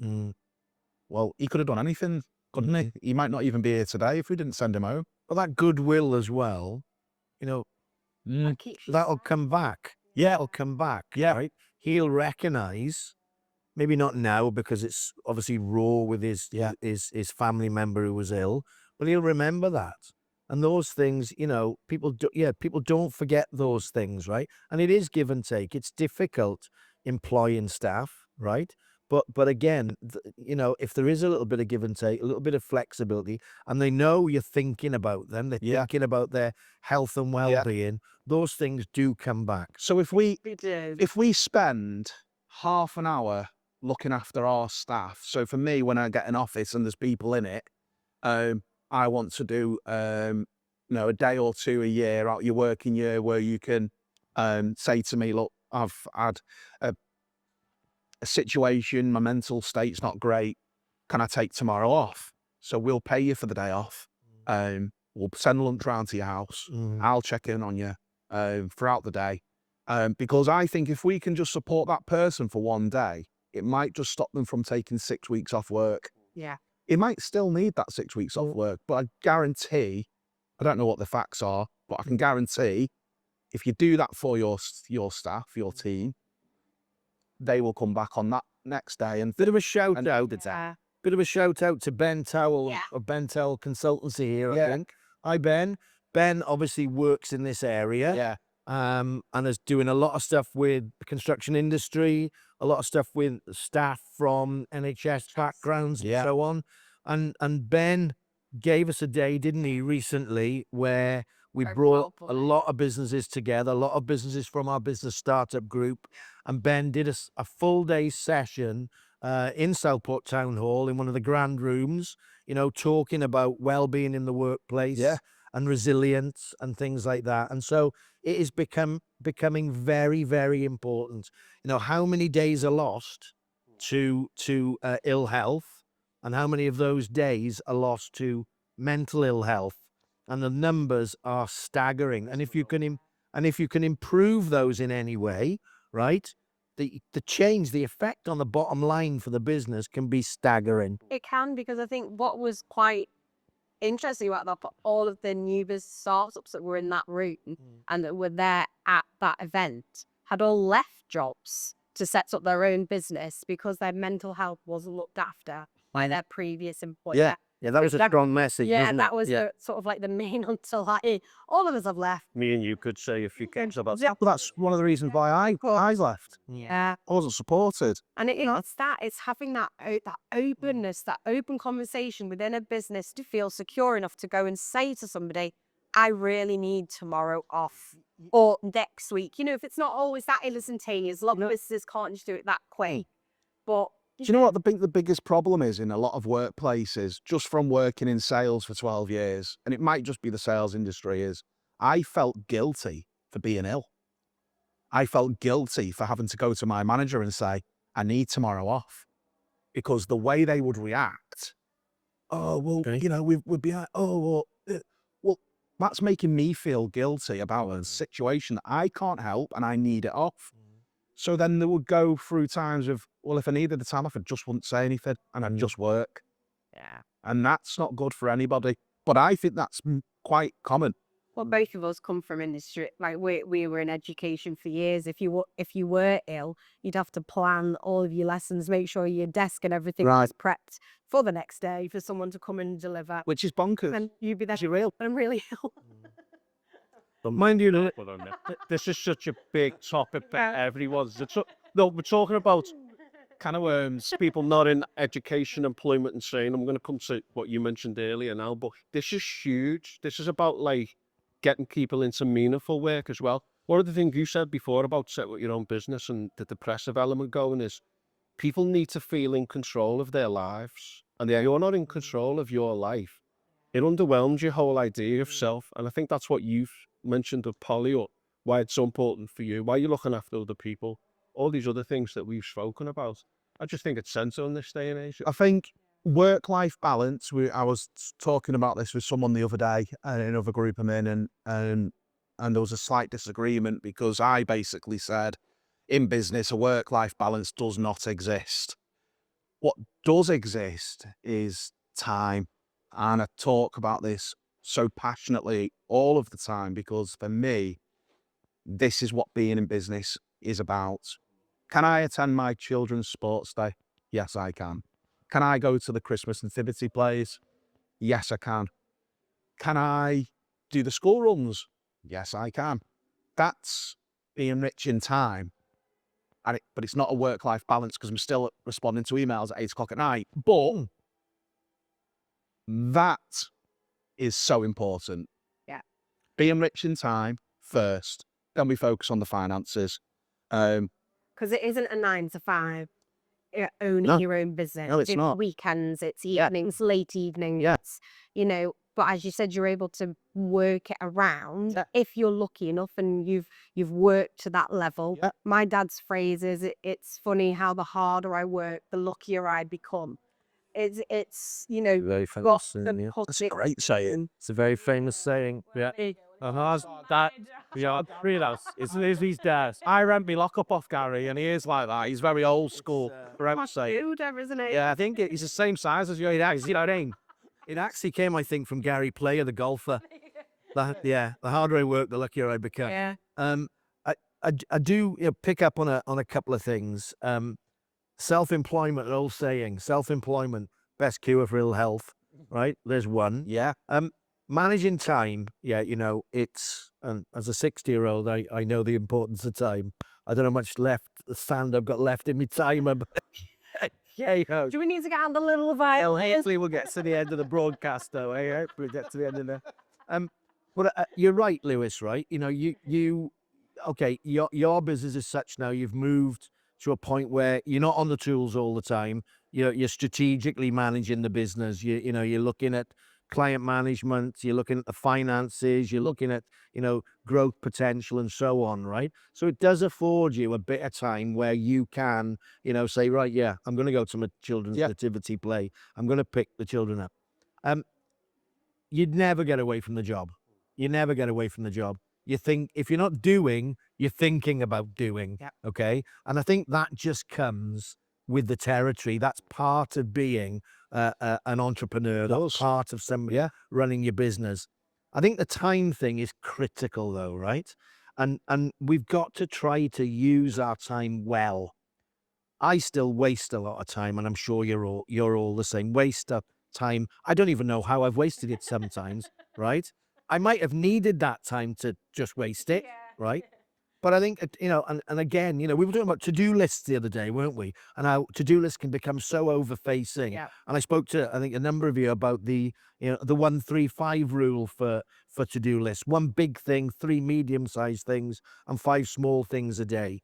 well, he could have done anything, couldn't he? He might not even be here today if we didn't send him home. But that goodwill as well, you know, that'll come back. Yeah. It'll come back. Yeah. Right? He'll recognise, maybe not now because it's obviously raw with his family member who was ill, but he'll remember that. And those things, you know, people don't forget those things, right? And it is give and take. It's difficult employing staff, right? But again, you know, if there is a little bit of give and take, a little bit of flexibility, and they know you're thinking about them, they're thinking about their health and well-being, those things do come back. So if we do. if we spend half an hour looking after our staff, so for me, when I get an office and there's people in it, I want to do you know, a day or two a year out your working year where you can say to me, look, I've had a situation, my mental state's not great. Can I take tomorrow off? So we'll pay you for the day off. We'll send lunch round to your house. I'll check in on you throughout the day. Because I think if we can just support that person for one day, it might just stop them from taking 6 weeks off work. Yeah. It might still need that 6 weeks off work, but I guarantee, I don't know what the facts are, but I can guarantee if you do that for your staff, your team, they will come back on that next day. And Bit of a shout out. Yeah. Bit of a shout out to Ben Towell of Ben Towell Consultancy here, I think. Hi, Ben. Ben obviously works in this area. And is doing a lot of stuff with the construction industry, a lot of stuff with staff from NHS backgrounds and so on. And Ben gave us a day, didn't he, recently, where we brought a lot of businesses together, a lot of businesses from our business startup group. And Ben did a full day session in Southport Town Hall in one of the grand rooms, you know, talking about well-being in the workplace and resilience and things like that. And so it is becoming very, very important. You know, how many days are lost to ill health, and how many of those days are lost to mental ill health? And the numbers are staggering. And if you can improve those in any way, right, the change, the effect on the bottom line for the business can be staggering. It can, because I think what was quite interesting about that, for all of the new business startups that were in that room and that were there at that event had all left jobs to set up their own business because their mental health wasn't looked after by their previous employer. Yeah, that was a strong message. Yeah, wasn't and that it? was the, sort of like the main underlying. All of us have left. Me and you could say a few things about Well, that's one of the reasons why I left. Yeah. I wasn't supported. And it's having that openness, that open conversation within a business to feel secure enough to go and say to somebody, I really need tomorrow off or next week. You know, if it's not always that instantaneous, a lot of businesses can't just do it that quick. But do you know what the biggest problem is in a lot of workplaces, just from working in sales for 12 years, and it might just be the sales industry, is I felt guilty for being ill. I felt guilty for having to go to my manager and say, I need tomorrow off. Because the way they would react, you know, we'd be like, well, that's making me feel guilty about a situation that I can't help and I need it off. So then they would go through times of, well, if I needed the time off, I just wouldn't say anything and I'd just work. yeah. And that's not good for anybody. But I think that's quite common. Well, both of us come from industry. Like we were in education for years. If you were ill, you'd have to plan all of your lessons, make sure your desk and everything was prepped for the next day for someone to come and deliver. Which is bonkers. And you'd be there. You're ill. I'm really ill. Mind you, this is such a big topic for everyone. No, we're talking about kind of people not in education, employment, and saying. I'm going to come to what you mentioned earlier now, but this is huge. This is about like getting people into meaningful work as well. One of the things you said before about set up your own business and the depressive element going is people need to feel in control of their lives, and if you're not in control of your life, it underwhelms your whole idea of self. And I think that's what you've mentioned of Polly, or why it's so important for you, why you're looking after other people, all these other things that we've spoken about. I just think it's central in this day and age. I think work-life balance. I was talking about this with someone the other day in another group I'm in, and there was a slight disagreement because I basically said, in business, a work-life balance does not exist. What does exist is time, and I talk about this so passionately all of the time because for me, this is what being in business is about. Can I attend my children's sports day? Yes, I can. Can I go to the Christmas nativity plays? Yes, I can. Can I do the school runs? Yes, I can. That's being rich in time. But it's not a work-life balance because I'm still responding to emails at 8 o'clock at night. But that is so important. Yeah. Being rich in time first, then we focus on the finances. Because it isn't a 9 to 5. You're owning your own business. No, it's not. Weekends, it's evenings, late evenings. Yeah. You know, but as you said, you're able to work it around if you're lucky enough and you've worked to that level. Yeah. My dad's phrase is, it's funny how the harder I work, the luckier I become. It's you know, Very got famous. the That's a great saying. It's a very famous saying. Yeah. That, yeah, freelance. It's these days. I rent me lockup off Gary, and he is like that. He's very old school. Older, isn't it? Yeah, I think he's the same size as you. You know what I mean? It actually came, I think, from Gary Player, the golfer. The harder I work, the luckier I become. Yeah. I do pick up on a couple of things. Self-employment, an old saying. Self-employment, best cure for ill health. Right? There's one. Yeah. Managing time. Yeah, it's as a 60-year-old, I know the importance of time. I don't know how much sand I've got left in my timer, but yeah, Do we need to get on the little vial? hopefully we'll get to the end of the broadcast, though. Hopefully we'll get to the end of the. But you're right, Lewis. Right? Okay. Your business is such now. You've moved to a point where you're not on the tools all the time. You're strategically managing the business. You're looking at client management. You're looking at the finances. You're looking at growth potential and so on. Right? So it does afford you a bit of time where you can say, right, yeah, I'm going to go to my children's nativity play. I'm going to pick the children up. You'd never get away from the job. You never get away from the job. You think if you're not doing, you're thinking about doing. Yeah. Okay. And I think that just comes with the territory. That's part of being an entrepreneur. That's part of somebody running your business. I think the time thing is critical, though, right? And we've got to try to use our time well. I still waste a lot of time, and I'm sure you're all the same. Waste of time. I don't even know how I've wasted it sometimes, right? I might have needed that time to just waste it, right? But I think, and again, we were talking about to-do lists the other day, weren't we? And how to-do lists can become so over-facing. Yeah. And I spoke to, I think, a number of you about the 1-3-5 rule for to-do lists. 1 big thing, 3 medium-sized things, and 5 small things a day.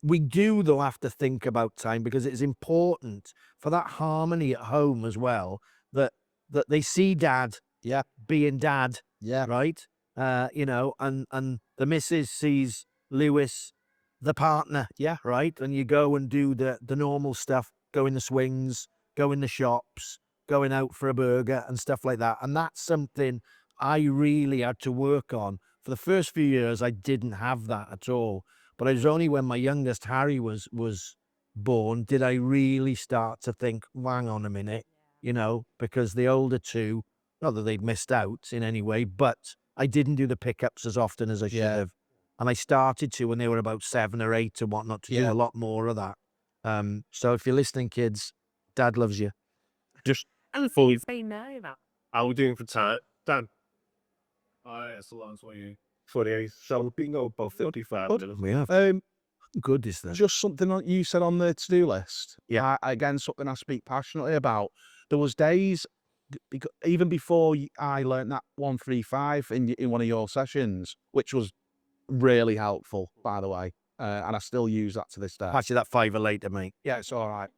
We do, though, have to think about time because it's important for that harmony at home as well, that they see dad being dad, right? And the missus sees Lewis, the partner, right? And you go and do the normal stuff, go in the swings, go in the shops, going out for a burger and stuff like that. And that's something I really had to work on. For the first few years, I didn't have that at all. But it was only when my youngest, Harry, was born, did I really start to think, hang on a minute, because the older two, not that they'd missed out in any way, but I didn't do the pickups as often as I should have. And I started to when they were about 7 or 8 and whatnot to do a lot more of that. So if you're listening, kids, dad loves you. Just fully. How are we doing for time? Dan? It's the last way. funny. So bingo about 35 But- minutes. We have. Um, Good is that. just something that you said on the to-do list. Yeah. Again, something I speak passionately about. There was days, even before I learned that 135 in one of your sessions, which was really helpful, by the way. And I still use that to this day. Pass you that fiver later, mate. Yeah, it's all right.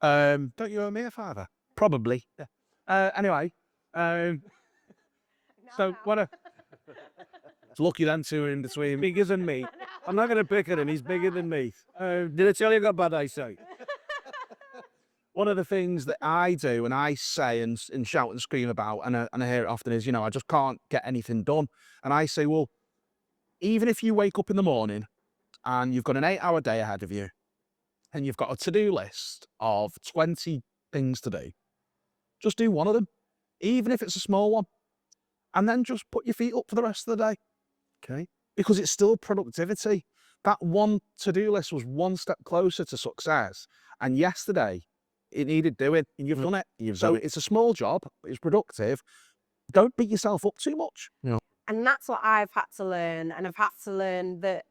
Don't you owe me a fiver? Probably. Anyway, so what? It's lucky them two are in between. Bigger than me. I'm not going to pick at him. He's bigger than me. Did I tell you I got bad eyesight? One of the things that I do and I say and shout and scream about, and I hear it often is, I just can't get anything done. And I say, well, even if you wake up in the morning and you've got an 8-hour day ahead of you and you've got a to-do list of 20 things to do, just do one of them, even if it's a small one. And then just put your feet up for the rest of the day. Okay. Because it's still productivity. That one to-do list was one step closer to success. And yesterday, it needed doing, and you've done it. So it's a small job, but it's productive. Don't beat yourself up too much. And that's what I've had to learn. And I've had to learn that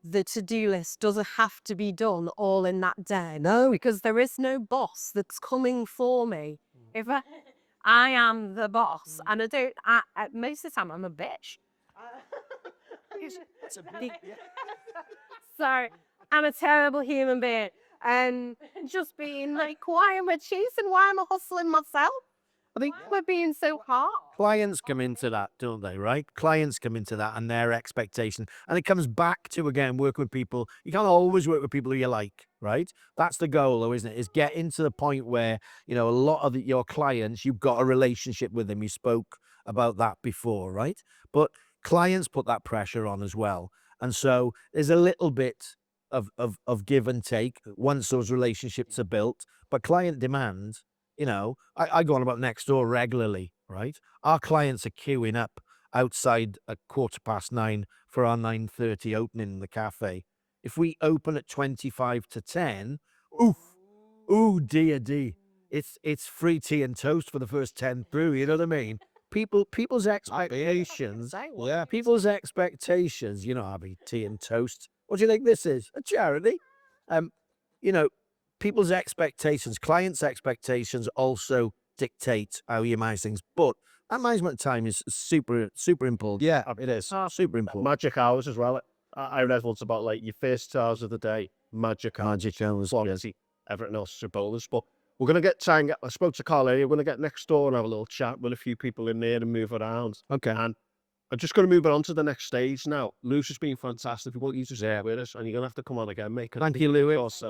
the to-do list doesn't have to be done all in that day. No. Because there is no boss that's coming for me. If I am the boss, and most of the time I'm a bitch. So I'm a terrible human being. And just being like, why am I chasing? Why am I hustling myself? I think Why am I being so hard? clients come into that, don't they, right? Clients come into that and their expectation. And it comes back to, again, working with people. You can't always work with people who you like, right? That's the goal, though, isn't it? Is getting to the point where, a lot of your clients, you've got a relationship with them. You spoke about that before, right? But clients put that pressure on as well. And so there's a little bit of give and take once those relationships are built. But client demand, I go on about Nextdoor regularly, right? Our clients are queuing up outside at 9:15 for our 9:30 opening in the cafe. If we open at 25 to 10, ooh, dear. It's free tea and toast for the first 10 through, you know what I mean? People's expectations, people's expectations, Abby, tea and toast. What do you think this is? A charity? You know, people's expectations, clients' expectations also dictate how you manage things. But that management time is super, super important. Yeah, it is. Super important. Magic hours as well. I read once about like your first 2 hours of the day, magic hours. Magic hours. Obviously, everything else is a bonus. But we're going to I spoke to Carl earlier, we're going to get next door and have a little chat with a few people in there and move around. Okay. And I'm just going to move it on to the next stage now. Lewis has been fantastic. We want you to stay with us, and you're going to have to come on again, mate. Thank you, Louis. Yeah, it's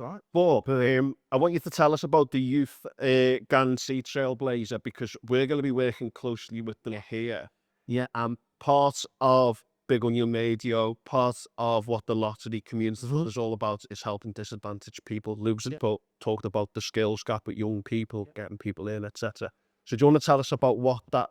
all right. But I want you to tell us about the youth Guernsey Trailblazer, because we're going to be working closely with them here. Yeah. And part of Big Onion Radio, part of what the lottery community is all about is helping disadvantaged people. Lewis had talked about the skills gap with young people, getting people in, etc. So do you want to tell us about what that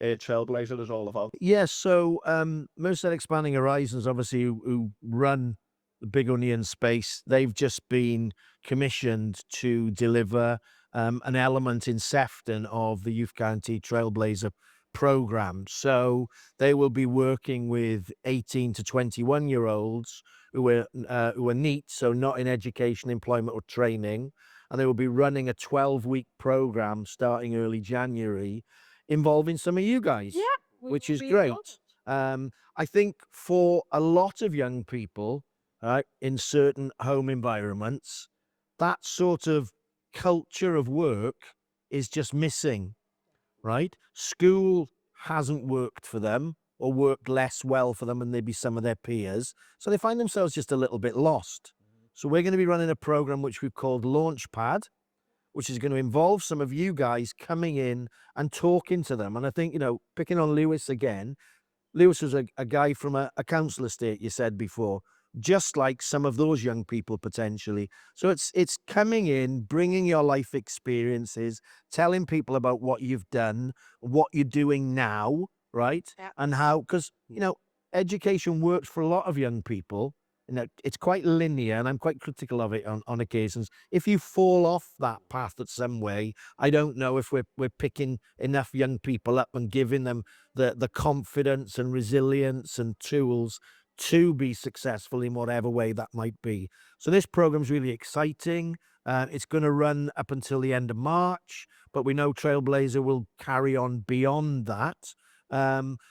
Trailblazer is all about? Yes, so Merseyside Expanding Horizons, obviously, who run the Big Onion space, they've just been commissioned to deliver an element in Sefton of the Youth Guarantee Trailblazer program. So they will be working with 18 to 21-year-olds who are NEET, so not in education, employment, or training, and they will be running a 12-week program starting early January, involving some of you guys, which is great. I think for a lot of young people, right, in certain home environments, that sort of culture of work is just missing, right? School hasn't worked for them or worked less well for them than maybe some of their peers. So they find themselves just a little bit lost. So we're going to be running a program which we've called Launchpad, which is going to involve some of you guys coming in and talking to them. And I think, picking on Lewis again, Lewis was a guy from a council estate, you said before, just like some of those young people potentially. So it's coming in, bringing your life experiences, telling people about what you've done, what you're doing now, right? Yeah. And how, because, education works for a lot of young people it's quite linear, and I'm quite critical of it on occasions. If you fall off that path at some way, I don't know if we're picking enough young people up and giving them the confidence and resilience and tools to be successful in whatever way that might be. So this program's really exciting. It's going to run up until the end of March, but we know Trailblazer will carry on beyond that.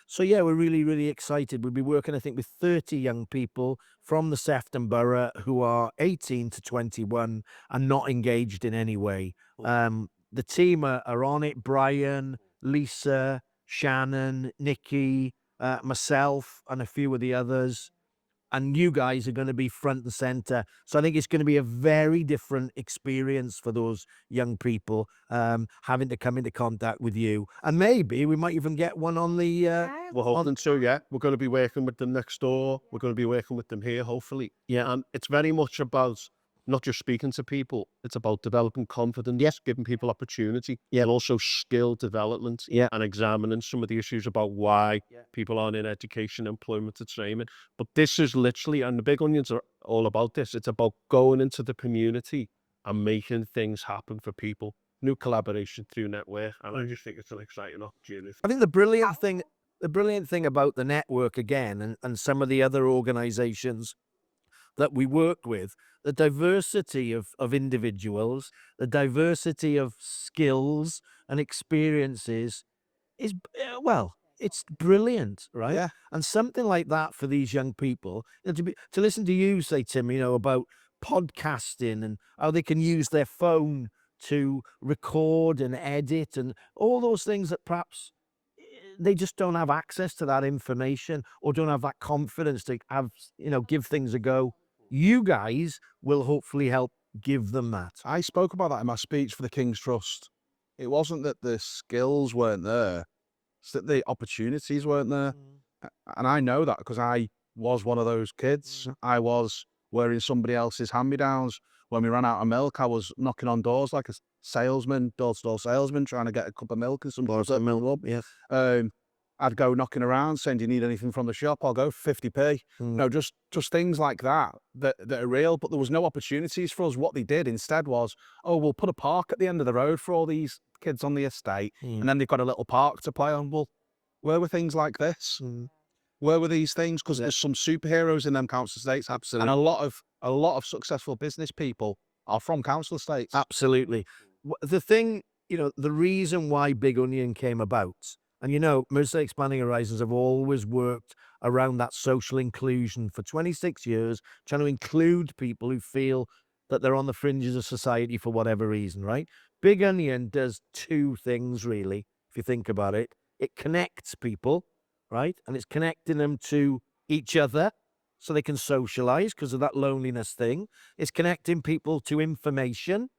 So yeah, we're really, really excited. We'll be working, I think, with 30 young people from the Sefton Borough who are 18 to 21 and not engaged in any way. The team are on it: Brian, Lisa, Shannon, Nikki, myself, and a few of the others. And you guys are going to be front and center. So I think it's going to be a very different experience for those young people, having to come into contact with you. And maybe we might even get one on the... Yeah. We're hoping to, yeah. We're going to be working with them next door. We're going to be working with them here, hopefully. Yeah. And it's very much about not just speaking to people. It's about developing confidence, giving people opportunity, and also skill development, and examining some of the issues about why people aren't in education, employment, and training. But this is literally, and the Big Onions are all about this. It's about going into the community and making things happen for people. New collaboration through network, and I just think it's an exciting opportunity. I think the brilliant thing about the network, again, and some of the other organizations that we work with, the diversity of individuals, the diversity of skills and experiences is, well, it's brilliant, right? Yeah. And something like that for these young people, to listen to you say, Tim, about podcasting and how they can use their phone to record and edit and all those things that perhaps they just don't have access to that information or don't have that confidence to have, give things a go. You guys will hopefully help give them that. I spoke about that in my speech for the King's Trust. It wasn't that the skills weren't there, it's that the opportunities weren't there. And I know that because I was one of those kids. I was wearing somebody else's hand-me-downs. When we ran out of milk, I was knocking on doors like a salesman, door-to-door salesman, trying to get a cup of milk and some milk. I'd go knocking around saying, "Do you need anything from the shop?" I'll go 50p. No, just things like that are real. But there was no opportunities for us. What they did instead was, oh, we'll put a park at the end of the road for all these kids on the estate, and then they've got a little park to play on. Well, where were things like this? Where were these things? Because there's some superheroes in them council estates. Absolutely. And a lot of successful business people are from council estates. Absolutely. The thing, the reason why Big Onion came about, and Merseyside Expanding Horizons have always worked around that social inclusion for 26 years, trying to include people who feel that they're on the fringes of society for whatever reason, right? Big Onion does two things, really, if you think about it. It connects people, right? And it's connecting them to each other so they can socialize because of that loneliness thing. It's connecting people to information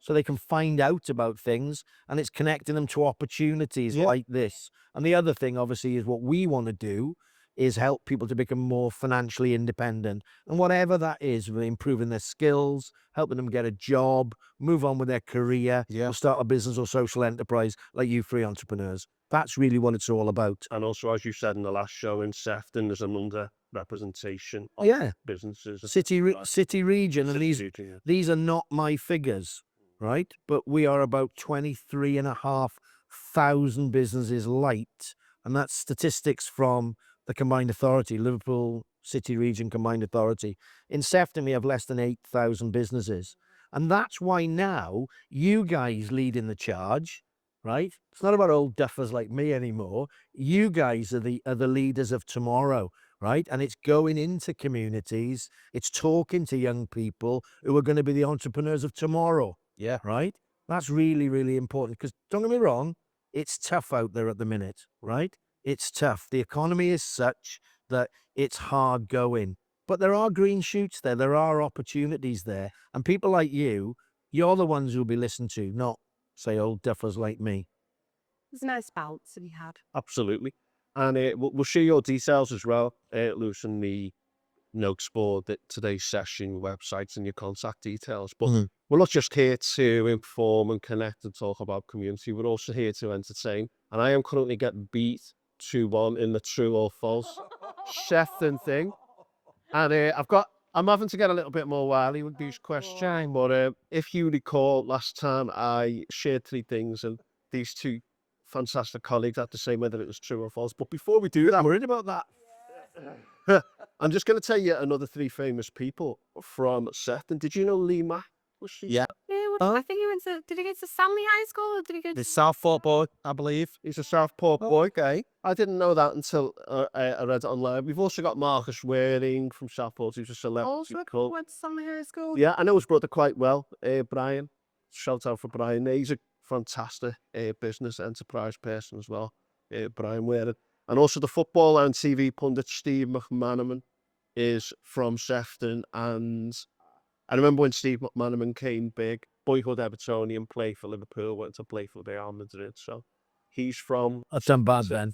so they can find out about things, and it's connecting them to opportunities like this. And the other thing, obviously, is what we want to do is help people to become more financially independent. And whatever that is, improving their skills, helping them get a job, move on with their career, or start a business or social enterprise like you three entrepreneurs. That's really what it's all about. And also, as you said in the last show, in Sefton, there's an underrepresentation Oh, yeah. businesses. City region, and these are not my figures, right? But we are about 23,500 businesses light, and that's statistics from the Combined Authority, Liverpool City Region Combined Authority. In Sefton, we have less than 8,000 businesses. And that's why now you guys leading the charge, right? It's not about old duffers like me anymore. You guys are the leaders of tomorrow, right? And it's going into communities. It's talking to young people who are going to be the entrepreneurs of tomorrow. Yeah. Right? That's really, really important because don't get me wrong, it's tough out there at the minute, right? It's tough. The economy is such that it's hard going. But there are green shoots there. There are opportunities there. And people like you're the ones who'll be listened to, not, say, old duffers like me. There's a nice balance to be had. Absolutely. And we'll share your details as well, Lewis, in the notes for today's session, websites and your contact details. But we're not just here to inform and connect and talk about community. We're also here to entertain. And I am currently getting beat 2-1 in the true or false Sefton thing. And I've got I'm having to get a little bit more wily with these questions, but if you recall, last time I shared 3 things, and these 2 fantastic colleagues had to say whether it was true or false. But before we do that, I'm worried about that. I'm just going to tell you another 3 famous people from Sefton. Did you know Lee Mack? Was she? Yeah. I think he went to. Did he go to Stanley High School or did he go The to? Southport boy, I believe. He's a Southport boy. Okay. I didn't know that until I read it online. We've also got Marcus Waring from Southport, who's a celebrity. Also cult. went to Stanley High School. Yeah, I know his brother quite well, Brian. Shout out for Brian. He's a fantastic business enterprise person as well, Brian Waring. And also the football and TV pundit Steve McManaman is from Sefton. And I remember when Steve McManaman came big, boyhood Evertonian, played for Liverpool, went to play for Real Madrid. So he's from... That's done bad then.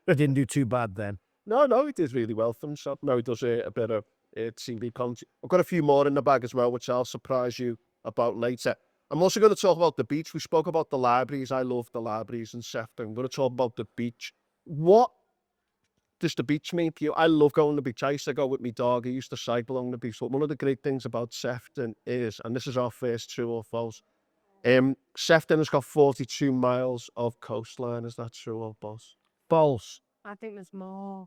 I didn't do too bad then. No, he did really well for himself. No, he does a bit of TV content. I've got a few more in the bag as well, which I'll surprise you about later. I'm also going to talk about the beach. We spoke about the libraries. I love the libraries in Sefton. I'm going to talk about the beach. What does the beach mean to you? I love going to the beach. I used to go with my dog. I used to cycle along the beach. But one of the great things about Sefton is, and this is our first true or false, Sefton has got 42 miles of coastline. Is that true or false? False. I think there's more.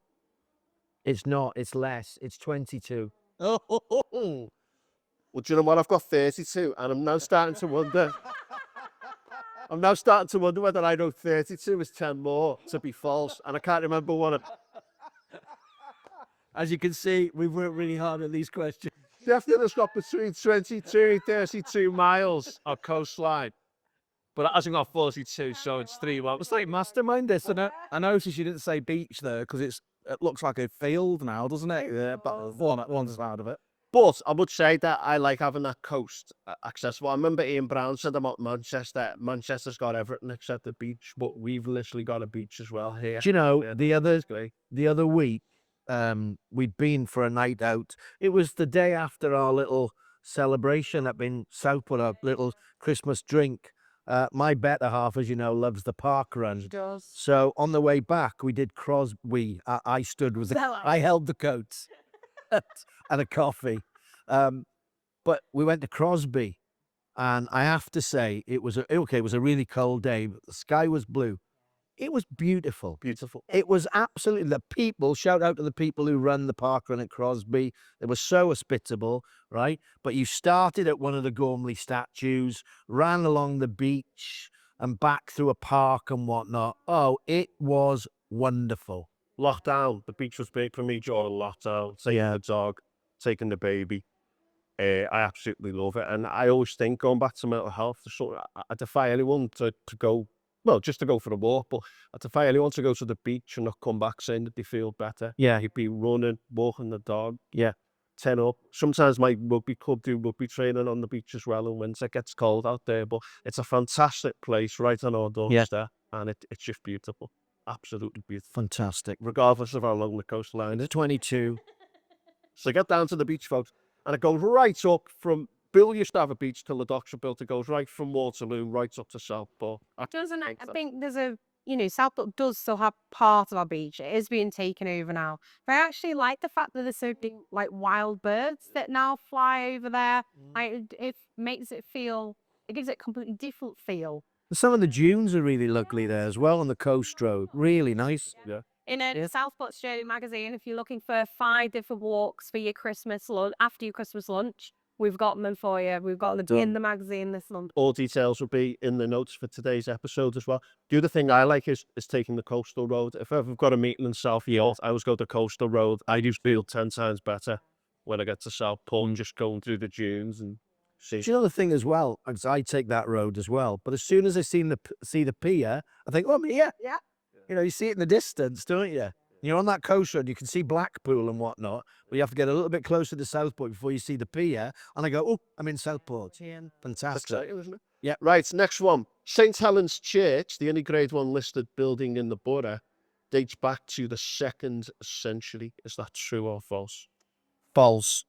It's not. It's less. It's 22. Well, do you know what? I've got 32, and I'm now starting to wonder. I'm now starting to wonder whether I know 32 is 10 more to be false, and I can't remember what it. As you can see, we've worked really hard at these questions. Sefton has got between 22 and 32 miles of coastline, but it hasn't got 42, so it's 3 miles. It's like mastermind this, isn't it? I noticed you didn't say beach there because it looks like a field now, doesn't it? Yeah, but one side of it. But I would say that I like having that coast accessible. I remember Ian Brown said about Manchester. Manchester's got everything except the beach, but we've literally got a beach as well here. Do you know, Yeah, the other it's great. week, we'd been for a night out. It was the day after our little celebration up in Southport, our little Christmas drink. My better half, as you know, loves the park run. Does. So on the way back, we did Crosby. I stood with I held the coats and a coffee. But we went to Crosby, and I have to say it was a really cold day. But the sky was blue. It was beautiful. Beautiful. It was absolutely, the people, shout out to the people who run the park run at Crosby. They were so hospitable, right? But you started at one of the Gormley statues, ran along the beach and back through a park and whatnot. Oh, it was wonderful. Lockdown, the beach was big for me during lockdown. Taking the dog, taking the baby. I absolutely love it. And I always think, going back to mental health, I defy anyone to go, well, just to go for a walk, but I defy anyone to go to the beach and not come back saying that they feel better. Yeah. You'd be running, walking the dog. Yeah. 10 up. Sometimes my rugby club do rugby training on the beach as well in winter. It gets cold out there, but it's a fantastic place right on our doorstep, and it's just beautiful. Absolutely beautiful. Fantastic. Regardless of how long the coastline is. 22. So get down to the beach, folks, and it goes right up from Bill used to have a beach till the docks were built. It goes right from Waterloo right up to Southport. Doesn't it? I think there's a, Southport does still have part of our beach. It is being taken over now. But I actually like the fact that there's so many like wild birds that now fly over there. It makes it feel, it gives it a completely different feel. Some of the dunes are really lovely there as well on the coast road. Really nice. Yeah. In a Southport Australian magazine, if you're looking for 5 different walks for your Christmas lunch, after your Christmas lunch, we've got them for you. We've got them in the magazine this month. All details will be in the notes for today's episode as well. The other thing I like is taking the coastal road. If I've got a meeting in South York, I always go the coastal road. I do feel 10 times better when I get to Southport and just going through the dunes and see. Do you know the thing as well? Because I take that road as well. But as soon as I see the pier, I think, oh, yeah. Yeah. You see it in the distance, don't you? You're on that coast road, you can see Blackpool and whatnot, but you have to get a little bit closer to Southport before you see the pier. And I go, oh, I'm in Southport. Fantastic. Exciting, isn't it? Yeah. Right, next one. St. Helens Church, the only Grade 1 listed building in the borough, dates back to the 2nd century. Is that true or false? False.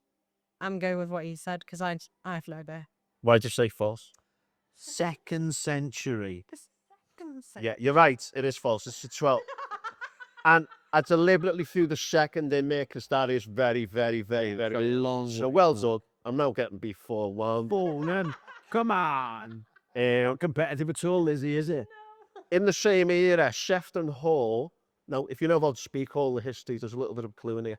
I'm going with what you said because I have no idea. Why'd you say false? 2nd century. Yeah, you're right. It is false. It's the 12th. And I deliberately threw the second in there because that is very, very, very, very long. So well done. I'm now getting B41. Morning. Come on. Competitive at all, Lizzie, is it? In the same era, Sefton Hall. Now, if you know about Speak Hall, the history, there's a little bit of a clue in here.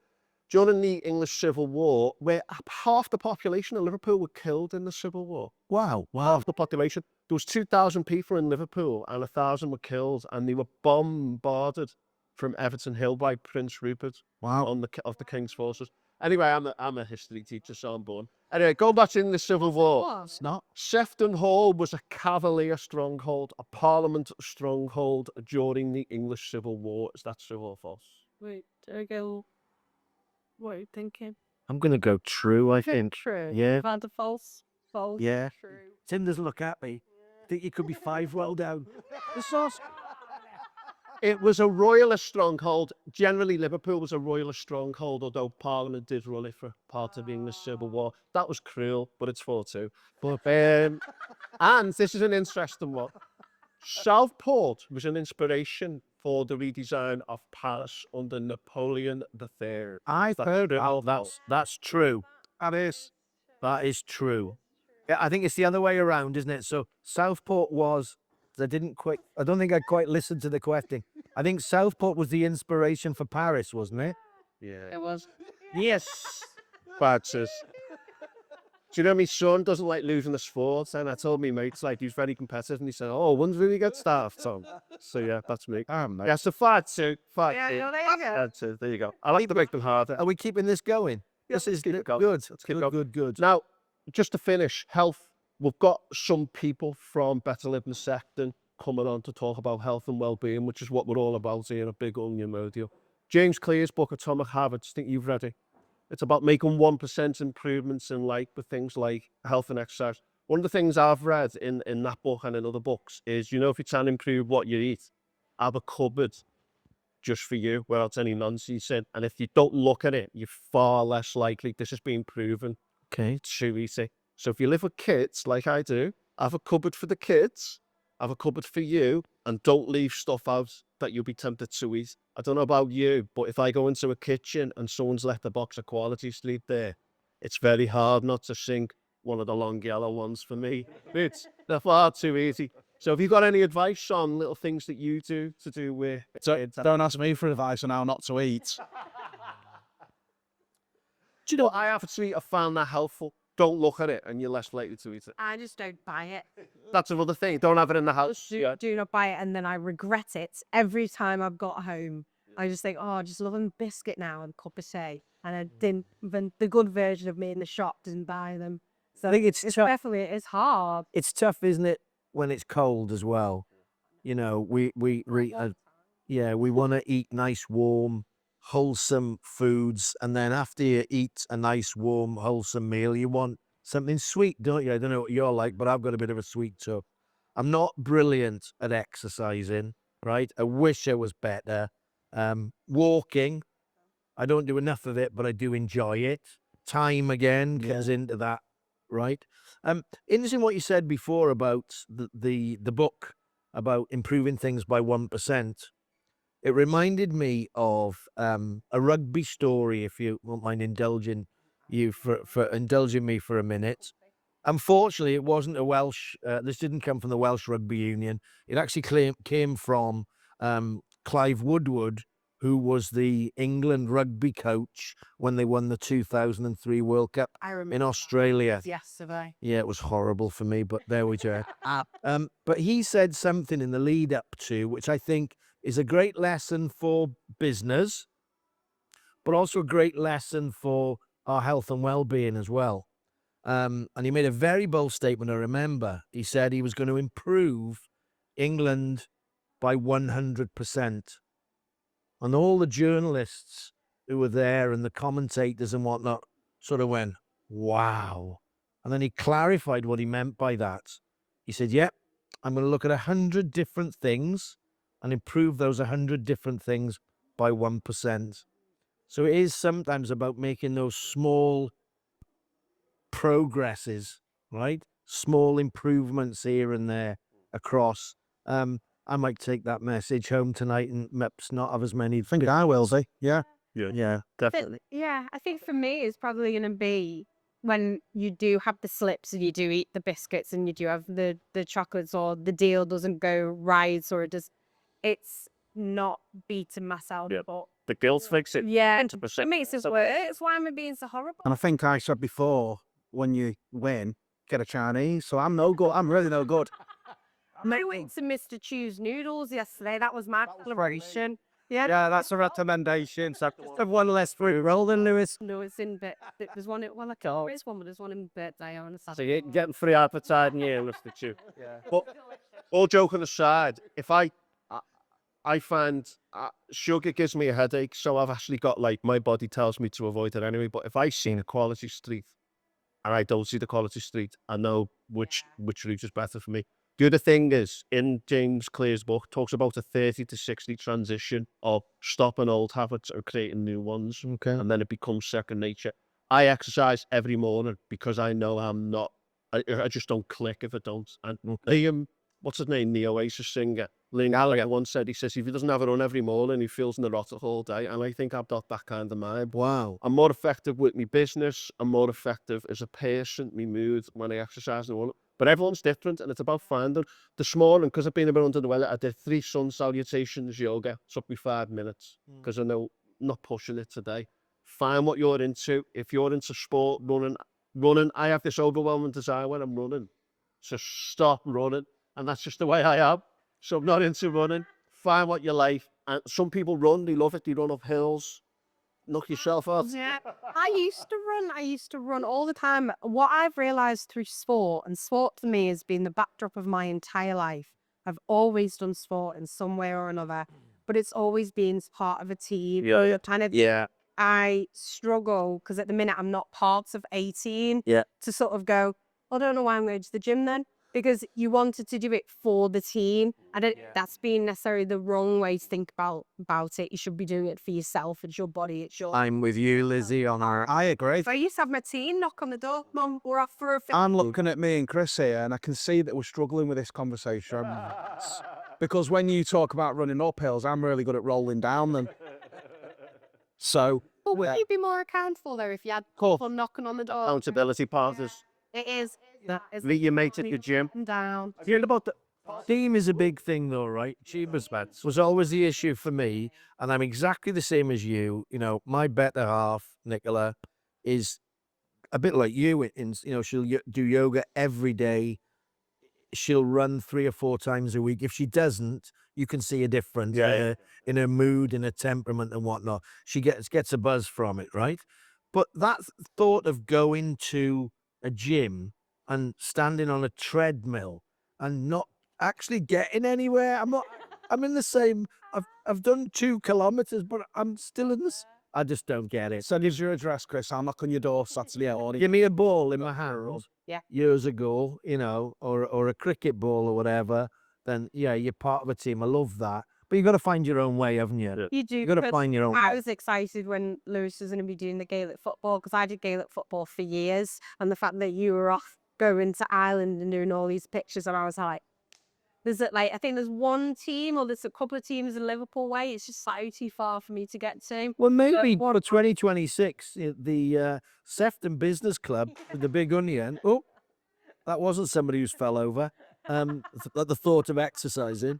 During the English Civil War, where half the population of Liverpool were killed in the Civil War. Wow. Half the population. There was 2,000 people in Liverpool and 1,000 were killed, and they were bombarded from Everton Hill by Prince Rupert of the King's forces. Anyway, I'm a history teacher, so I'm born. Anyway, go back in the Civil War. It's not. Sefton Hall was a Cavalier stronghold, a Parliament stronghold during the English Civil War. Is that true or false? Wait, do I go? What are you thinking? I'm going to go true, I think. True. Yeah. Van der false. False. Yeah. True. Tim doesn't look at me. I think you could be 5 well down. The sauce. It was a royalist stronghold. Generally, Liverpool was a royalist stronghold, although Parliament did run it for part of the English Civil War. That was cruel, but it's 4-2. But, and this is an interesting one. Southport was an inspiration for the redesign of Paris under Napoleon III. I've heard it. Oh, that's true. That is. That is true. Yeah, I think it's the other way around, isn't it? So Southport was. I don't think I quite listened to the question. I think Southport was the inspiration for Paris, wasn't it? Yeah. It was. Yes. Badgers. Do you know my son doesn't like losing the sports? And I told me mates like he's very competitive, and he said, "Oh, one's really good stuff." So yeah, that's me. Yeah, so 5-2. 5-2. Yeah, there you go. 5-2. There you go. I like to make them harder. Are we keeping this going? This is keep it going. good. Let's keep it going. Good. Now, just to finish, health. We've got some people from Better Living Sefton coming on to talk about health and well-being, which is what we're all about here at Big Onion Radio. James Clear's book, Atomic Habits, I think you've read it. It's about making 1% improvements in life with things like health and exercise. One of the things I've read in that book and in other books is, if you're trying to improve what you eat, have a cupboard just for you without any nonsense in. And if you don't look at it, you're far less likely. This has been proven. Okay. Too easy. So if you live with kids like I do, have a cupboard for the kids, have a cupboard for you, and don't leave stuff out that you'll be tempted to eat. I don't know about you, but if I go into a kitchen and someone's left a box of Quality Street there, it's very hard not to sink one of the long yellow ones for me. They're far too easy. So have you got any advice on little things that you do to do with kids? Don't ask me for advice on how not to eat. Do you know, I actually have found that helpful. Don't look at it and you're less likely to eat it. I just don't buy it. That's another thing. Don't have it in the house. Do not buy it, and then I regret it every time I've got home. I just think, oh, I just love a biscuit now and a cup of tea. And I didn't, even the good version of me in the shop didn't buy them. So I think it's tough. definitely, it's hard. It's tough, isn't it, when it's cold as well? We want to eat nice, warm, wholesome foods, and then after you eat a nice, warm, wholesome meal, you want something sweet, don't you? I don't know what you're like, but I've got a bit of a sweet tooth. I'm not brilliant at exercising, right? I wish I was better. Walking, I don't do enough of it, but I do enjoy it. Time again comes into that, right? Interesting what you said before about the book about improving things by 1%. It reminded me of a rugby story, if you won't mind indulging me for a minute. Unfortunately, it wasn't a Welsh, this didn't come from the Welsh Rugby Union. It actually came from Clive Woodward, who was the England rugby coach when they won the 2003 World Cup I remember in Australia. yesterday. Yeah, it was horrible for me, but there we go. But he said something in the lead up to, which I think is a great lesson for business, but also a great lesson for our health and well-being as well. And he made a very bold statement, I remember. He said he was going to improve England by 100%. And all the journalists who were there and the commentators and whatnot sort of went, wow. And then he clarified what he meant by that. He said, yep, I'm going to look at 100 different things and improve those 100 different things by 1%. So it is sometimes about making those small progresses, right? Small improvements here and there across. I might take that message home tonight and perhaps not have as many. I think I will be. Yeah. Yeah. Definitely. Yeah, I think for me it's probably going to be when you do have the slips and you do eat the biscuits and you do have the chocolates, or the deal doesn't go right, or it's not beating myself Yeah. up. The girls fix it. Yeah, 100%. it makes it worse. Why am I being so horrible? And I think I said before, when you win, get a Chinese. So I'm no good. I'm really no good. I went to Mr. Chu's Noodles yesterday. That was my celebration. Yeah. Yeah, that's a recommendation. So just have one less fruit roll than Lewis. No, it's in bit. There's one. Well, there is one, but there's one in birthday on a So Saturday. you're getting free advertising here, Mr. Chew. But all joking aside, if I find sugar gives me a headache, so I've actually got, like, my body tells me to avoid it anyway. But if I see a quality street and I don't see the quality street, I know which route is better for me. The other thing is, in James Clear's book, talks about a 30 to 60 transition of stopping old habits or creating new ones. Okay. And then it becomes second nature. I exercise every morning because I know I just don't click if I don't. And what's his name? The Oasis singer, Liam Gallagher, once said, he says, if he doesn't have a run every morning, he feels neurotic all day. And I think I've got that kind of mind. Wow. I'm more effective with my business. I'm more effective as a person, my mood, when I exercise in the morning. But everyone's different, and it's about finding. This morning, because I've been a bit under the weather, I did 3 sun salutations yoga. It took me 5 minutes because I know I'm not pushing it today. Find what you're into. If you're into sport, running, I have this overwhelming desire when I'm running to stop running, and that's just the way I am. So I'm not into running. Find what you like. And some people run, they love it, they run up hills. Knock yourself out. Yeah. I used to run all the time. What I've realized through sport, and sport for me has been the backdrop of my entire life. I've always done sport in some way or another, but it's always been part of a team. Yeah. Kind of, Yeah. I struggle because at the minute I'm not part of a team. Yeah. To sort of go, I don't know why I'm going to the gym then. Because you wanted to do it for the team. I don't that's been necessarily the wrong way to think about it. You should be doing it for yourself. It's your body, it's your I'm with you, Lizzie, on our. I agree. I used to have my team knock on the door. Mum, we're off for a film. I'm looking at me and Chris here, and I can see that we're struggling with this conversation. Because when you talk about running up hills, I'm really good at rolling down them. So, But would you be more accountable though if you had people knocking on the door? Accountability partners. It is. That is Meet your mate at the gym. down. Hearing about the Team is a big thing, though, right? Achievements was always the issue for me, and I'm exactly the same as you. You know, my better half, Nicola, is a bit like you. She'll do yoga every day. She'll run 3 or 4 times a week. If she doesn't, you can see a difference in her mood, in her temperament, and whatnot. She gets a buzz from it, right? But that thought of going to a gym and standing on a treadmill and not actually getting anywhere. I'm in the same. I've done 2 kilometers, but I'm still in this. I just don't get it. send us your address, Chris. I'll knock on your door Saturday morning. Give me a ball in my hand. Yeah. Years ago, or a cricket ball or whatever. Then yeah, you're part of a team. I love that. But you've got to find your own way, haven't you? You do. You've got to but find your own I way. was excited when Lewis was going to be doing the Gaelic football because I did Gaelic football for years, and the fact that you were off going to Ireland and doing all these pictures, and I was like, I think there's one team or there's a couple of teams in Liverpool way. It's just so too far for me to get to. Well, maybe for 2026, the Sefton Business Club with the big onion. Oh, that wasn't somebody who's fell over. The thought of exercising.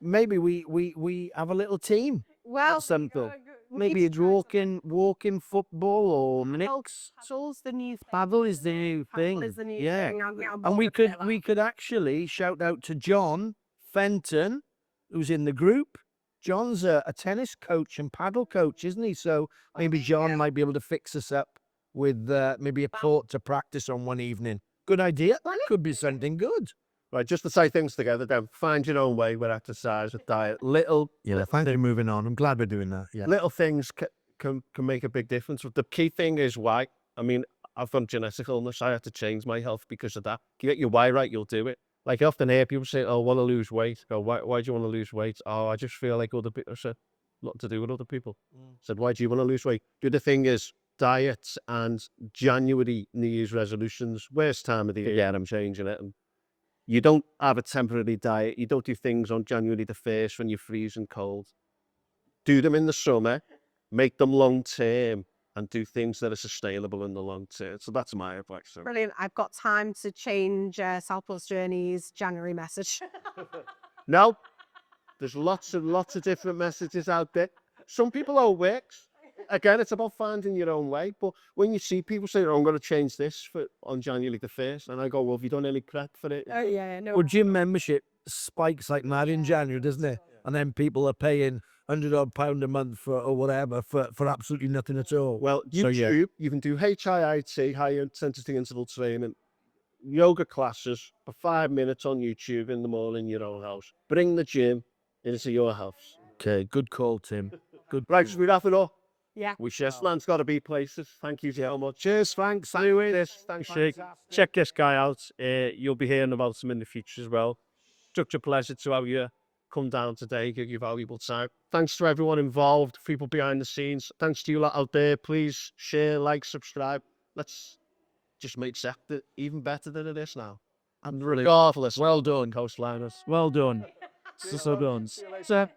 Maybe we have a little team. Well, Simple. Maybe it's walking football or Nickson. Paddle's the new thing. Paddle is the new thing. Is the new Yeah. thing. I'm And we bored of could it. actually shout out to John Fenton, who's in the group. John's a tennis coach and paddle coach, isn't he? So maybe John might be able to fix us up with maybe a court to practice on one evening. Good idea. That could be something good. Right, just to tie things together then, find your own way with exercise, with diet. Yeah, thank you. Moving on. I'm glad we're doing that. Yeah. Little things can make a big difference. But the key thing is why. I mean, I've got genetic illness. I had to change my health because of that. You get your why right, you'll do it. Like I often hear people say, oh, I want to lose weight. I go, why do you want to lose weight? Oh, I just feel like other people. I said, nothing to do with other people. I said, why do you want to lose weight? The other thing is diet and January New Year's resolutions. Worst time of the year. Yeah, I'm changing it. And You don't have a temporary diet. You don't do things on January the 1st when you're freezing cold. Do them in the summer, make them long term, and do things that are sustainable in the long term. So that's my advice. So. Brilliant. I've got time to change Southwest Journey's January message. No, there's lots of different messages out there. Some people are works. Again, it's about finding your own way. But when you see people say, "Oh, I'm going to change this on January the 1st," and I go, "Well, have you done any prep for it?" Oh, yeah, no. Well, gym membership spikes like mad in January, doesn't it? And then people are paying £100 a month or whatever for absolutely nothing at all. Well, So, yeah. YouTube, you can do HIIT, high intensity interval training, yoga classes for 5 minutes on YouTube in the morning in your own house. Bring the gym into your house. Okay, good call, Tim. Good. Right, so we wrap it up. Yeah. We Strand's got to be places. Thank you so much. Cheers, thanks. Thanks. Check this guy out. You'll be hearing about him in the future as well. Such a pleasure to have you Come down today, give you valuable time. Thanks to everyone involved, people behind the scenes. Thanks to you lot out there. Please share, like, subscribe. Let's just make Seft even better than it is now. And really Regardless. well done, coastliners. Well done. So done. So,